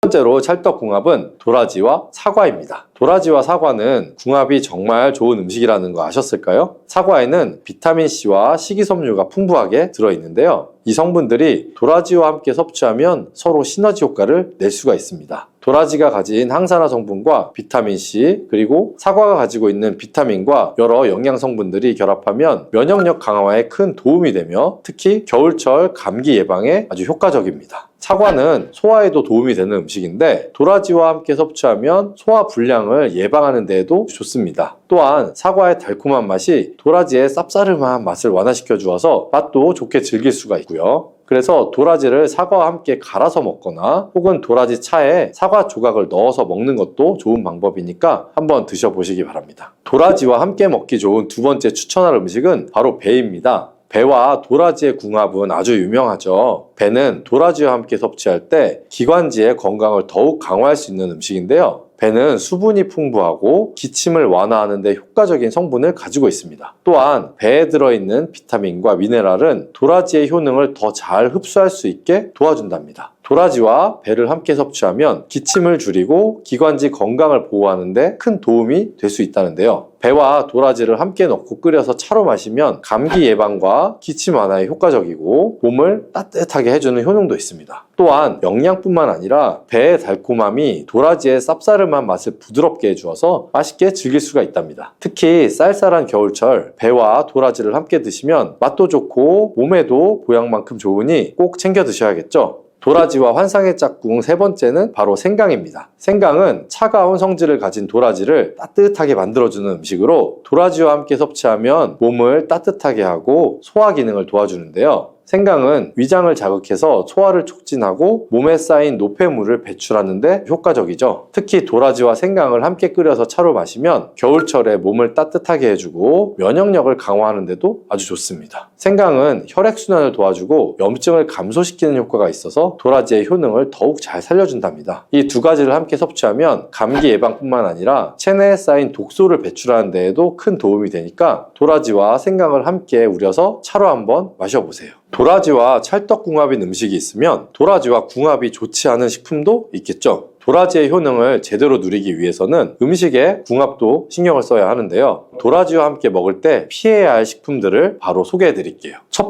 번째로 찰떡궁합은 도라지와 사과입니다. 도라지와 사과는 궁합이 정말 좋은 음식이라는 거 아셨을까요? 사과에는 비타민C와 식이섬유가 풍부하게 들어있는데요. 이 성분들이 도라지와 함께 섭취하면 서로 시너지 효과를 낼 수가 있습니다. 도라지가 가진 항산화 성분과 비타민C, 그리고 사과가 가지고 있는 비타민과 여러 영양 성분들이 결합하면 면역력 강화에 큰 도움이 되며 특히 겨울철 감기 예방에 아주 효과적입니다. 사과는 소화에도 도움이 되는 음식인데 도라지와 함께 섭취하면 소화 불량을 예방하는 데에도 좋습니다. 또한 사과의 달콤한 맛이 도라지의 쌉싸름한 맛을 완화시켜 주어서 맛도 좋게 즐길 수가 있고요. 그래서 도라지를 사과와 함께 갈아서 먹거나 혹은 도라지 차에 사과 조각을 넣어서 먹는 것도 좋은 방법이니까 한번 드셔보시기 바랍니다. 도라지와 함께 먹기 좋은 두 번째 추천할 음식은 바로 배입니다. 배와 도라지의 궁합은 아주 유명하죠. 배는 도라지와 함께 섭취할 때 기관지의 건강을 더욱 강화할 수 있는 음식인데요. 배는 수분이 풍부하고 기침을 완화하는 데 효과적인 성분을 가지고 있습니다. 또한 배에 들어있는 비타민과 미네랄은 도라지의 효능을 더 잘 흡수할 수 있게 도와준답니다. 도라지와 배를 함께 섭취하면 기침을 줄이고 기관지 건강을 보호하는 데 큰 도움이 될 수 있다는데요. 배와 도라지를 함께 넣고 끓여서 차로 마시면 감기 예방과 기침 완화에 효과적이고 몸을 따뜻하게 해주는 효능도 있습니다. 또한 영양뿐만 아니라 배의 달콤함이 도라지의 쌉싸름한 맛을 부드럽게 해주어서 맛있게 즐길 수가 있답니다. 특히 쌀쌀한 겨울철 배와 도라지를 함께 드시면 맛도 좋고 몸에도 보양만큼 좋으니 꼭 챙겨 드셔야겠죠. 도라지와 환상의 짝꿍 세 번째는 바로 생강입니다. 생강은 차가운 성질을 가진 도라지를 따뜻하게 만들어주는 음식으로 도라지와 함께 섭취하면 몸을 따뜻하게 하고 소화 기능을 도와주는데요. 생강은 위장을 자극해서 소화를 촉진하고 몸에 쌓인 노폐물을 배출하는 데 효과적이죠. 특히 도라지와 생강을 함께 끓여서 차로 마시면 겨울철에 몸을 따뜻하게 해주고 면역력을 강화하는 데도 아주 좋습니다. 생강은 혈액순환을 도와주고 염증을 감소시키는 효과가 있어서 도라지의 효능을 더욱 잘 살려준답니다. 이 두 가지를 함께 섭취하면 감기 예방뿐만 아니라 체내에 쌓인 독소를 배출하는 데에도 큰 도움이 되니까 도라지와 생강을 함께 우려서 차로 한번 마셔보세요. 도라지와 찰떡궁합인 음식이 있으면 도라지와 궁합이 좋지 않은 식품도 있겠죠. 도라지의 효능을 제대로 누리기 위해서는 음식의 궁합도 신경을 써야 하는데요. 도라지와 함께 먹을 때 피해야 할 식품들을 바로 소개해 드릴게요. 첫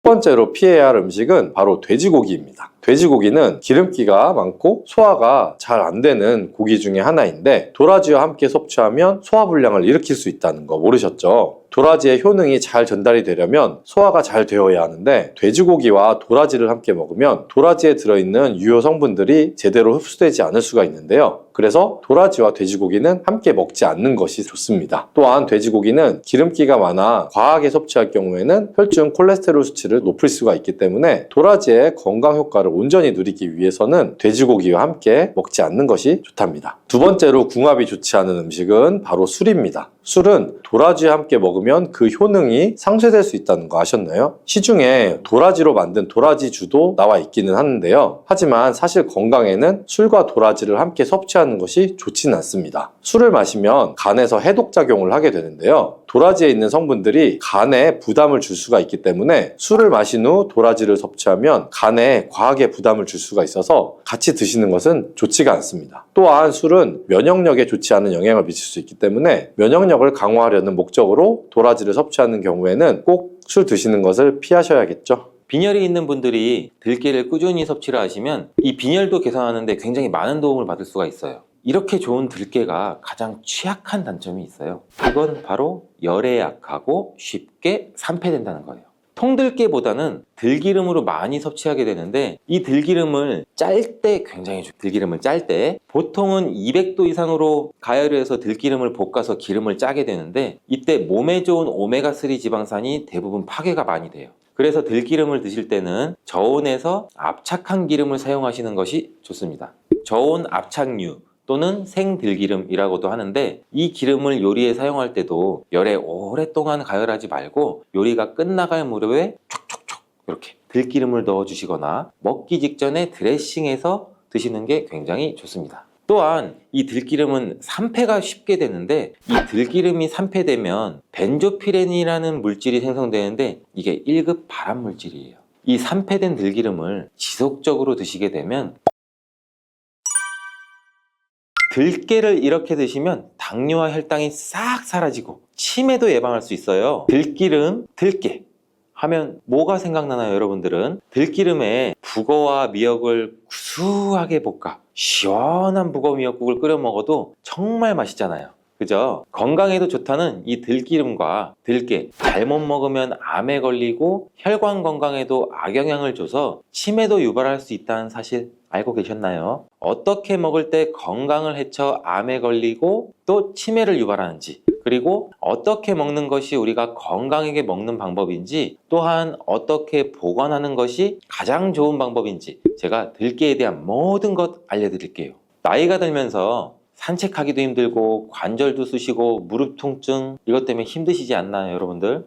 번째로 피해야 할 음식은 바로 돼지고기입니다. 돼지고기는 기름기가 많고 소화가 잘 안 되는 고기 중에 하나인데 도라지와 함께 섭취하면 소화불량을 일으킬 수 있다는 거 모르셨죠? 도라지의 효능이 잘 전달이 되려면 소화가 잘 되어야 하는데 돼지고기와 도라지를 함께 먹으면 도라지에 들어있는 유효 성분들이 제대로 흡수되지 않을 수가 있는데요. 그래서 도라지와 돼지고기는 함께 먹지 않는 것이 좋습니다. 또한 돼지고기는 기름기가 많아 과하게 섭취할 경우에는 혈중 콜레스테롤 수치를 높일 수가 있기 때문에 도라지의 건강 효과를 온전히 누리기 위해서는 돼지고기와 함께 먹지 않는 것이 좋답니다. 두 번째로 궁합이 좋지 않은 음식은 바로 술입니다. 술은 도라지와 함께 먹으면 그 효능이 상쇄될 수 있다는 거 아셨나요? 시중에 도라지로 만든 도라지주도 나와 있기는 하는데요. 하지만 사실 건강에는 술과 도라지를 함께 섭취하는 것이 좋지는 않습니다. 술을 마시면 간에서 해독작용을 하게 되는데요. 도라지에 있는 성분들이 간에 부담을 줄 수가 있기 때문에 술을 마신 후 도라지를 섭취하면 간에 과하게 부담을 줄 수가 있어서 같이 드시는 것은 좋지가 않습니다. 또한 술은 면역력에 좋지 않은 영향을 미칠 수 있기 때문에 면역력을 강화하려는 목적으로 도라지를 섭취하는 경우에는 꼭 술 드시는 것을 피하셔야겠죠. 빈혈이 있는 분들이 들깨를 꾸준히 섭취를 하시면 이 빈혈도 개선하는 데 굉장히 많은 도움을 받을 수가 있어요. 이렇게 좋은 들깨가 가장 취약한 단점이 있어요. 그건 바로 열에 약하고 쉽게 산패된다는 거예요. 통들깨보다는 들기름으로 많이 섭취하게 되는데 이 들기름을 짤 때 굉장히 좋아요. 들기름을 짤 때 보통은 200도 이상으로 가열을 해서 들기름을 볶아서 기름을 짜게 되는데 이때 몸에 좋은 오메가3 지방산이 대부분 파괴가 많이 돼요. 그래서 들기름을 드실 때는 저온에서 압착한 기름을 사용하시는 것이 좋습니다. 저온 압착류 또는 생들기름이라고도 하는데 이 기름을 요리에 사용할 때도 열에 오랫동안 가열하지 말고 요리가 끝나갈 무렵에 촉촉촉 이렇게 들기름을 넣어 주시거나 먹기 직전에 드레싱해서 드시는 게 굉장히 좋습니다. 또한 이 들기름은 산패가 쉽게 되는데 이 들기름이 산패되면 벤조피렌이라는 물질이 생성되는데 이게 1급 발암 물질이에요. 이 산패된 들기름을 지속적으로 드시게 되면 들깨를 이렇게 드시면 당뇨와 혈당이 싹 사라지고 치매도 예방할 수 있어요. 들기름, 들깨 하면 뭐가 생각나나요, 여러분들은? 들기름에 북어와 미역을 구수하게 볶아 시원한 북어 미역국을 끓여 먹어도 정말 맛있잖아요. 그죠? 건강에도 좋다는 이 들기름과 들깨 잘못 먹으면 암에 걸리고 혈관 건강에도 악영향을 줘서 치매도 유발할 수 있다는 사실 알고 계셨나요? 어떻게 먹을 때 건강을 해쳐 암에 걸리고 또 치매를 유발하는지, 그리고 어떻게 먹는 것이 우리가 건강하게 먹는 방법인지, 또한 어떻게 보관하는 것이 가장 좋은 방법인지 제가 들깨에 대한 모든 것 알려드릴게요. 나이가 들면서 산책하기도 힘들고 관절도 쑤시고 무릎 통증 이것 때문에 힘드시지 않나요, 여러분들?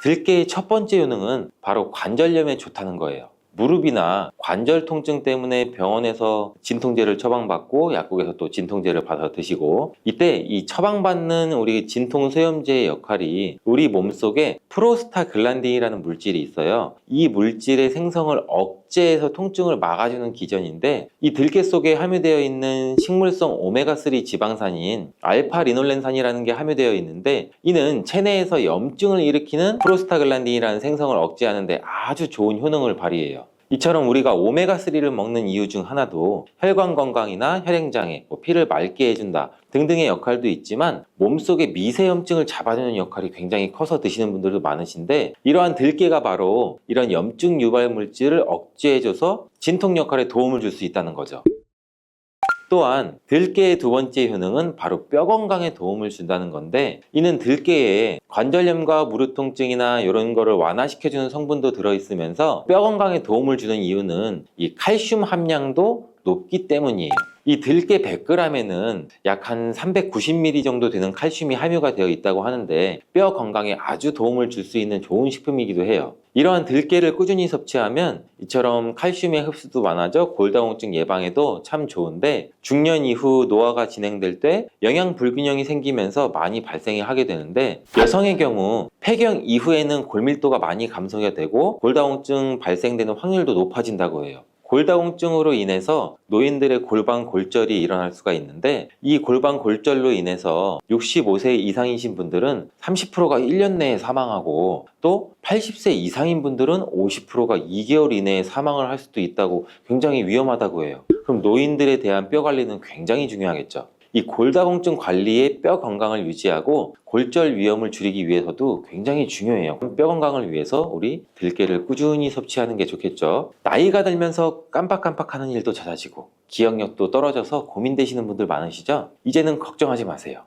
들깨의 첫 번째 효능은 바로 관절염에 좋다는 거예요. 무릎이나 관절 통증 때문에 병원에서 진통제를 처방받고 약국에서 또 진통제를 받아 드시고, 이때 이 처방받는 우리 진통소염제의 역할이 우리 몸속에 프로스타글란딘이라는 물질이 있어요. 이 물질의 생성을 억제해서 통증을 막아주는 기전인데, 이 들깨 속에 함유되어 있는 식물성 오메가3 지방산인 알파리놀렌산이라는 게 함유되어 있는데, 이는 체내에서 염증을 일으키는 프로스타글란딘이라는 생성을 억제하는 데 아주 좋은 효능을 발휘해요. 이처럼 우리가 오메가3를 먹는 이유 중 하나도 혈관 건강이나 혈행장애, 피를 맑게 해준다 등등의 역할도 있지만 몸속의 미세염증을 잡아주는 역할이 굉장히 커서 드시는 분들도 많으신데, 이러한 들깨가 바로 이런 염증 유발 물질을 억제해줘서 진통 역할에 도움을 줄 수 있다는 거죠. 또한 들깨의 두 번째 효능은 바로 뼈 건강에 도움을 준다는 건데, 이는 들깨에 관절염과 무릎 통증이나 이런 거를 완화시켜주는 성분도 들어있으면서 뼈 건강에 도움을 주는 이유는 이 칼슘 함량도 높기 때문이에요. 이 들깨 100g에는 약 한 390ml 정도 되는 칼슘이 함유가 되어 있다고 하는데, 뼈 건강에 아주 도움을 줄 수 있는 좋은 식품이기도 해요. 이러한 들깨를 꾸준히 섭취하면 이처럼 칼슘의 흡수도 많아져 골다공증 예방에도 참 좋은데, 중년 이후 노화가 진행될 때 영양 불균형이 생기면서 많이 발생이 하게 되는데, 여성의 경우 폐경 이후에는 골밀도가 많이 감소가 되고 골다공증 발생되는 확률도 높아진다고 해요. 골다공증으로 인해서 노인들의 골반 골절이 일어날 수가 있는데, 이 골반 골절로 인해서 65세 이상이신 분들은 30%가 1년 내에 사망하고, 또 80세 이상인 분들은 50%가 2개월 이내에 사망을 할 수도 있다고, 굉장히 위험하다고 해요. 그럼 노인들에 대한 뼈 관리는 굉장히 중요하겠죠. 이 골다공증 관리에 뼈 건강을 유지하고 골절 위험을 줄이기 위해서도 굉장히 중요해요. 뼈 건강을 위해서 우리 들깨를 꾸준히 섭취하는 게 좋겠죠. 나이가 들면서 깜빡깜빡하는 일도 잦아지고 기억력도 떨어져서 고민되시는 분들 많으시죠? 이제는 걱정하지 마세요.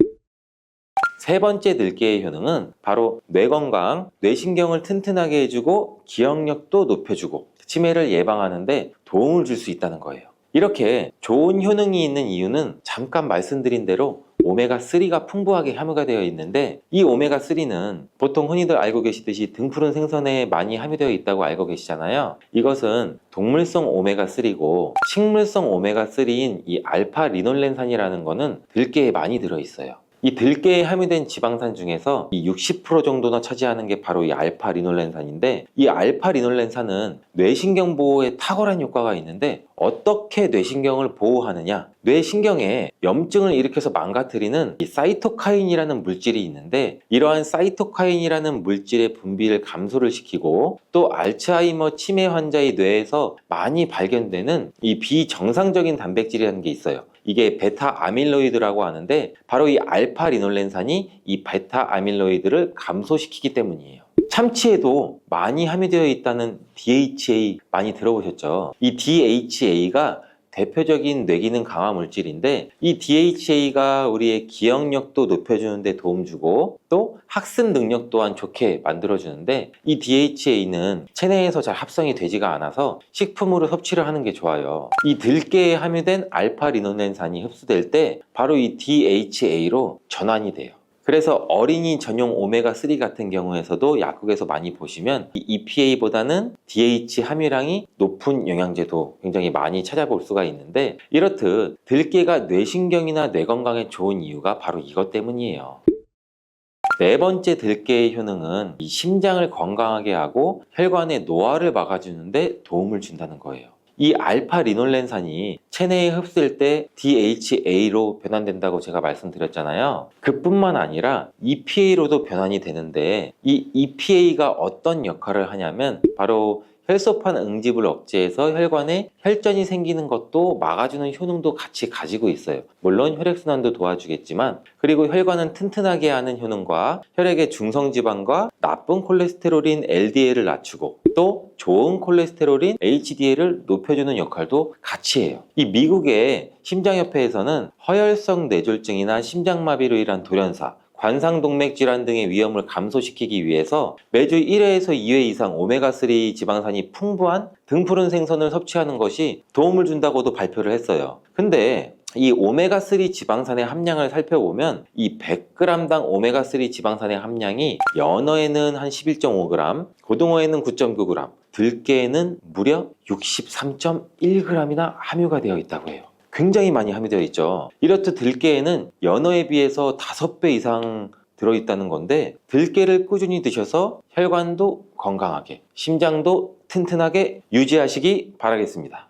세 번째 들깨의 효능은 바로 뇌 건강, 뇌신경을 튼튼하게 해주고 기억력도 높여주고 치매를 예방하는 데 도움을 줄 수 있다는 거예요. 이렇게 좋은 효능이 있는 이유는 잠깐 말씀드린 대로 오메가3가 풍부하게 함유가 되어 있는데, 이 오메가3는 보통 흔히들 알고 계시듯이 등푸른 생선에 많이 함유되어 있다고 알고 계시잖아요. 이것은 동물성 오메가3고, 식물성 오메가3인 이 알파 리놀렌산이라는 거는 들깨에 많이 들어있어요. 이 들깨에 함유된 지방산 중에서 이 60% 정도나 차지하는 게 바로 이 알파 리놀렌산인데, 이 알파 리놀렌산은 뇌신경 보호에 탁월한 효과가 있는데, 어떻게 뇌신경을 보호하느냐? 뇌신경에 염증을 일으켜서 망가뜨리는 이 사이토카인이라는 물질이 있는데, 이러한 사이토카인이라는 물질의 분비를 감소를 시키고, 또 알츠하이머 치매 환자의 뇌에서 많이 발견되는 이 비정상적인 단백질이라는 게 있어요. 이게 베타 아밀로이드라고 하는데, 바로 이 알파 리놀렌산이 이 베타 아밀로이드를 감소시키기 때문이에요. 참치에도 많이 함유되어 있다는 DHA 많이 들어보셨죠? 이 DHA가 대표적인 뇌기능 강화 물질인데, 이 DHA가 우리의 기억력도 높여주는 데 도움 주고 또 학습 능력 또한 좋게 만들어주는데, 이 DHA는 체내에서 잘 합성이 되지가 않아서 식품으로 섭취를 하는 게 좋아요. 이 들깨에 함유된 알파 리놀렌산이 흡수될 때 바로 이 DHA로 전환이 돼요. 그래서 어린이 전용 오메가3 같은 경우에서도 약국에서 많이 보시면 이 EPA보다는 DH 함유량이 높은 영양제도 굉장히 많이 찾아볼 수가 있는데, 이렇듯 들깨가 뇌신경이나 뇌 건강에 좋은 이유가 바로 이것 때문이에요. 네 번째 들깨의 효능은 이 심장을 건강하게 하고 혈관의 노화를 막아주는 데 도움을 준다는 거예요. 이 알파 리놀렌산이 체내에 흡수될 때 DHA로 변환된다고 제가 말씀드렸잖아요. 그뿐만 아니라 EPA로도 변환이 되는데, 이 EPA가 어떤 역할을 하냐면 바로 혈소판 응집을 억제해서 혈관에 혈전이 생기는 것도 막아주는 효능도 같이 가지고 있어요. 물론 혈액순환도 도와주겠지만, 그리고 혈관은 튼튼하게 하는 효능과 혈액의 중성지방과 나쁜 콜레스테롤인 LDL을 낮추고 또 좋은 콜레스테롤인 HDL을 높여주는 역할도 같이 해요. 이 미국의 심장협회에서는 허혈성 뇌졸중이나 심장마비로 인한 돌연사, 관상동맥 질환 등의 위험을 감소시키기 위해서 매주 1회에서 2회 이상 오메가3 지방산이 풍부한 등푸른 생선을 섭취하는 것이 도움을 준다고도 발표를 했어요. 근데 이 오메가3 지방산의 함량을 살펴보면 이 100g당 오메가3 지방산의 함량이 연어에는 한 11.5g, 고등어에는 9.9g, 들깨에는 무려 63.1g이나 함유가 되어 있다고 해요. 굉장히 많이 함유되어 있죠. 이렇듯 들깨에는 연어에 비해서 5배 이상 들어있다는 건데, 들깨를 꾸준히 드셔서 혈관도 건강하게, 심장도 튼튼하게 유지하시기 바라겠습니다.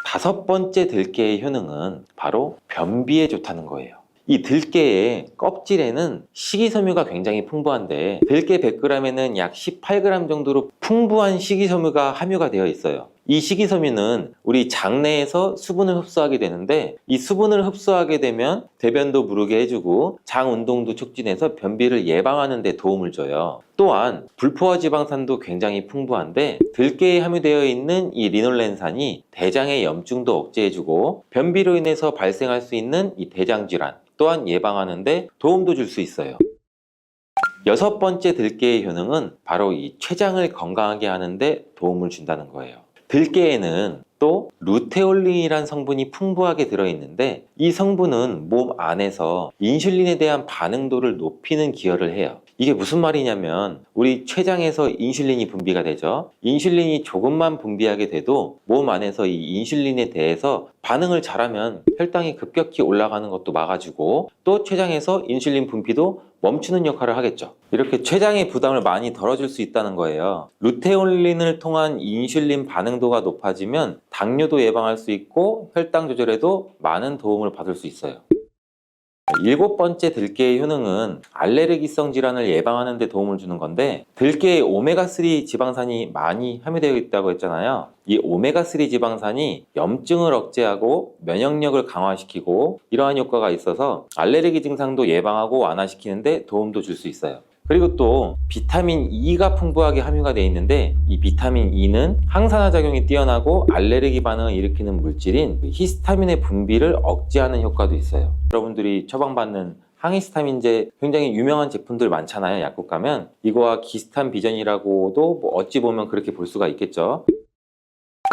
다섯 번째 들깨의 효능은 바로 변비에 좋다는 거예요. 이 들깨의 껍질에는 식이섬유가 굉장히 풍부한데, 들깨 100g에는 약 18g 정도로 풍부한 식이섬유가 함유가 되어 있어요. 이 식이섬유는 우리 장내에서 수분을 흡수하게 되는데 이 수분을 흡수하게 되면 대변도 무르게 해주고 장 운동도 촉진해서 변비를 예방하는 데 도움을 줘요. 또한 불포화 지방산도 굉장히 풍부한데 들깨에 함유되어 있는 이 리놀렌산이 대장의 염증도 억제해주고 변비로 인해서 발생할 수 있는 이 대장 질환 또한 예방하는 데 도움도 줄 수 있어요. 여섯 번째 들깨의 효능은 바로 이 췌장을 건강하게 하는데 도움을 준다는 거예요. 들깨에는 또 루테올린이란 성분이 풍부하게 들어있는데 이 성분은 몸 안에서 인슐린에 대한 반응도를 높이는 기여를 해요. 이게 무슨 말이냐면 우리 췌장에서 인슐린이 분비가 되죠. 인슐린이 조금만 분비하게 돼도 몸 안에서 이 인슐린에 대해서 반응을 잘하면 혈당이 급격히 올라가는 것도 막아주고 또 췌장에서 인슐린 분비도 멈추는 역할을 하겠죠. 이렇게 췌장의 부담을 많이 덜어줄 수 있다는 거예요. 루테올린을 통한 인슐린 반응도가 높아지면 당뇨도 예방할 수 있고 혈당 조절에도 많은 도움을 받을 수 있어요. 일곱 번째 들깨의 효능은 알레르기성 질환을 예방하는 데 도움을 주는 건데 들깨에 오메가3 지방산이 많이 함유되어 있다고 했잖아요. 이 오메가3 지방산이 염증을 억제하고 면역력을 강화시키고 이러한 효과가 있어서 알레르기 증상도 예방하고 완화시키는 데 도움도 줄 수 있어요. 그리고 또 비타민 E가 풍부하게 함유가 되어 있는데 이 비타민 E는 항산화 작용이 뛰어나고 알레르기 반응을 일으키는 물질인 히스타민의 분비를 억제하는 효과도 있어요. 여러분들이 처방받는 항히스타민제 굉장히 유명한 제품들 많잖아요. 약국 가면 이거와 비슷한 비전이라고도 뭐 어찌 보면 그렇게 볼 수가 있겠죠.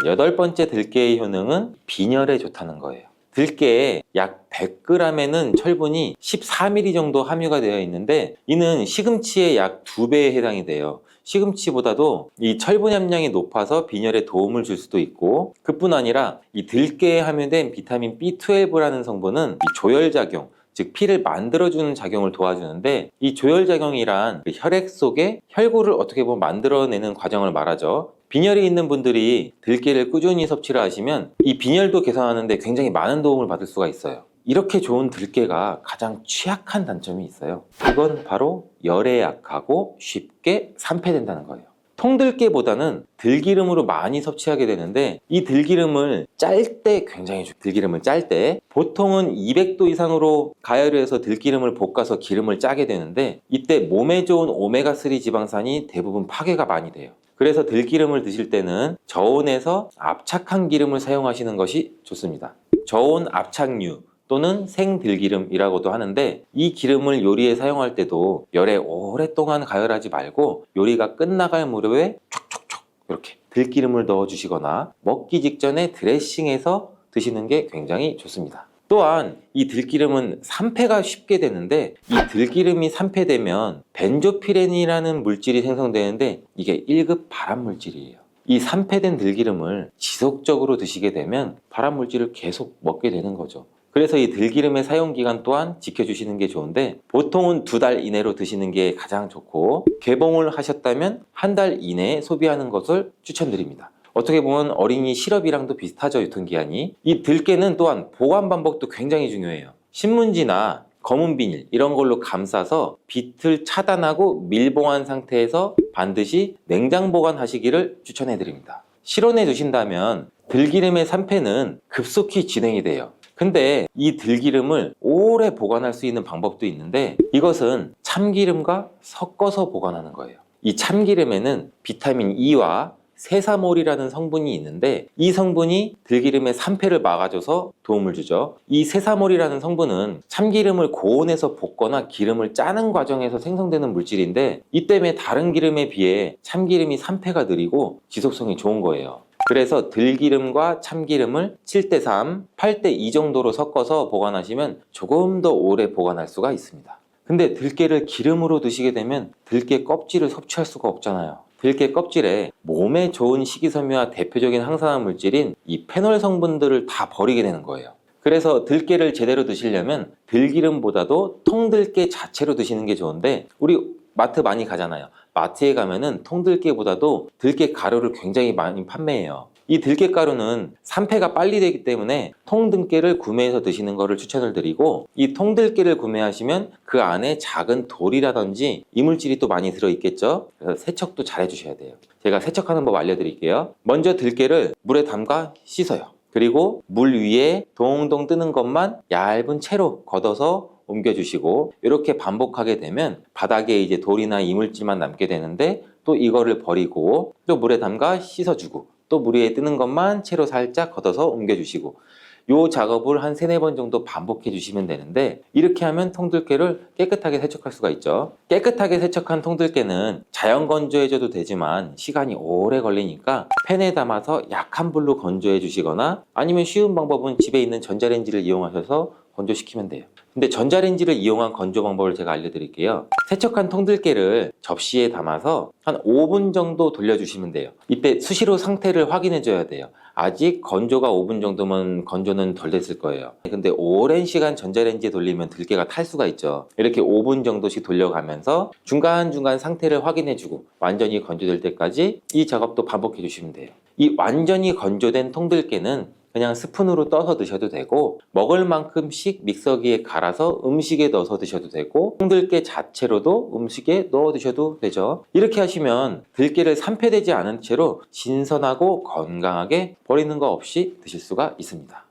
여덟 번째 들깨의 효능은 빈혈에 좋다는 거예요. 들깨에 약 100g에는 철분이 14mg 정도 함유가 되어 있는데 이는 시금치의 약 2배에 해당이 돼요. 시금치보다도 이 철분 함량이 높아서 빈혈에 도움을 줄 수도 있고 그뿐 아니라 이 들깨에 함유된 비타민 B12라는 성분은 이 조혈작용 즉 피를 만들어주는 작용을 도와주는데 이 조혈작용이란 그 혈액 속에 혈구를 어떻게 보면 만들어내는 과정을 말하죠. 빈혈이 있는 분들이 들깨를 꾸준히 섭취를 하시면 이 빈혈도 개선하는데 굉장히 많은 도움을 받을 수가 있어요. 이렇게 좋은 들깨가 가장 취약한 단점이 있어요. 그건 바로 열에 약하고 쉽게 산패된다는 거예요. 통들깨보다는 들기름으로 많이 섭취하게 되는데 이 들기름을 짤 때 굉장히 좋아요. 들기름을 짤 때 보통은 200도 이상으로 가열을 해서 들기름을 볶아서 기름을 짜게 되는데 이때 몸에 좋은 오메가3 지방산이 대부분 파괴가 많이 돼요. 그래서 들기름을 드실 때는 저온에서 압착한 기름을 사용하시는 것이 좋습니다. 저온 압착유 또는 생들기름이라고도 하는데 이 기름을 요리에 사용할 때도 열에 오랫동안 가열하지 말고 요리가 끝나갈 무렵에 촉촉촉 이렇게 들기름을 넣어 주시거나 먹기 직전에 드레싱해서 드시는 게 굉장히 좋습니다. 또한 이 들기름은 산패가 쉽게 되는데 이 들기름이 산패되면 벤조피렌이라는 물질이 생성되는데 이게 1급 발암 물질이에요. 이 산패된 들기름을 지속적으로 드시게 되면 발암 물질을 계속 먹게 되는 거죠. 그래서 이 들기름의 사용 기간 또한 지켜주시는 게 좋은데 보통은 2달 이내로 드시는 게 가장 좋고 개봉을 하셨다면 1달 이내에 소비하는 것을 추천드립니다. 어떻게 보면 어린이 시럽이랑도 비슷하죠, 유통기한이. 이 들깨는 또한 보관 방법도 굉장히 중요해요. 신문지나 검은 비닐 이런 걸로 감싸서 빛을 차단하고 밀봉한 상태에서 반드시 냉장 보관하시기를 추천해 드립니다. 실온에 두신다면 들기름의 산패는 급속히 진행이 돼요. 근데 이 들기름을 오래 보관할 수 있는 방법도 있는데 이것은 참기름과 섞어서 보관하는 거예요. 이 참기름에는 비타민 E와 세사몰이라는 성분이 있는데 이 성분이 들기름의 산패를 막아줘서 도움을 주죠. 이 세사몰이라는 성분은 참기름을 고온에서 볶거나 기름을 짜는 과정에서 생성되는 물질인데 이 때문에 다른 기름에 비해 참기름이 산패가 느리고 지속성이 좋은 거예요. 그래서 들기름과 참기름을 7:3, 8:2 정도로 섞어서 보관하시면 조금 더 오래 보관할 수가 있습니다. 근데 들깨를 기름으로 드시게 되면 들깨 껍질을 섭취할 수가 없잖아요. 들깨 껍질에 몸에 좋은 식이섬유와 대표적인 항산화 물질인 이 페놀 성분들을 다 버리게 되는 거예요. 그래서 들깨를 제대로 드시려면 들기름보다도 통들깨 자체로 드시는 게 좋은데 우리 마트 많이 가잖아요. 마트에 가면은 통들깨보다도 들깨 가루를 굉장히 많이 판매해요. 이 들깨가루는 산패가 빨리 되기 때문에 통들깨를 구매해서 드시는 것을 추천을 드리고, 이 통들깨를 구매하시면 그 안에 작은 돌이라든지 이물질이 또 많이 들어있겠죠. 그래서 세척도 잘 해주셔야 돼요. 제가 세척하는 법 알려드릴게요. 먼저 들깨를 물에 담가 씻어요. 그리고 물 위에 동동 뜨는 것만 얇은 채로 걷어서 옮겨주시고, 이렇게 반복하게 되면 바닥에 이제 돌이나 이물질만 남게 되는데, 또 이거를 버리고 또 물에 담가 씻어주고, 또 물 위에 뜨는 것만 채로 살짝 걷어서 옮겨주시고, 이 작업을 한 3-4번 정도 반복해 주시면 되는데, 이렇게 하면 통들깨를 깨끗하게 세척할 수가 있죠. 깨끗하게 세척한 통들깨는 자연 건조해줘도 되지만 시간이 오래 걸리니까 팬에 담아서 약한 불로 건조해 주시거나, 아니면 쉬운 방법은 집에 있는 전자레인지를 이용하셔서 건조시키면 돼요. 근데 전자레인지를 이용한 건조 방법을 제가 알려드릴게요. 세척한 통들깨를 접시에 담아서 한 5분 정도 돌려주시면 돼요. 이때 수시로 상태를 확인해 줘야 돼요. 아직 건조가 5분 정도면 건조는 덜 됐을 거예요. 근데 오랜 시간 전자레인지에 돌리면 들깨가 탈 수가 있죠. 이렇게 5분 정도씩 돌려가면서 중간중간 상태를 확인해 주고 완전히 건조될 때까지 이 작업도 반복해 주시면 돼요. 이 완전히 건조된 통들깨는 그냥 스푼으로 떠서 드셔도 되고, 먹을 만큼씩 믹서기에 갈아서 음식에 넣어서 드셔도 되고, 통들깨 자체로도 음식에 넣어 드셔도 되죠. 이렇게 하시면 들깨를 산패되지 않은 채로 신선하고 건강하게 버리는 거 없이 드실 수가 있습니다.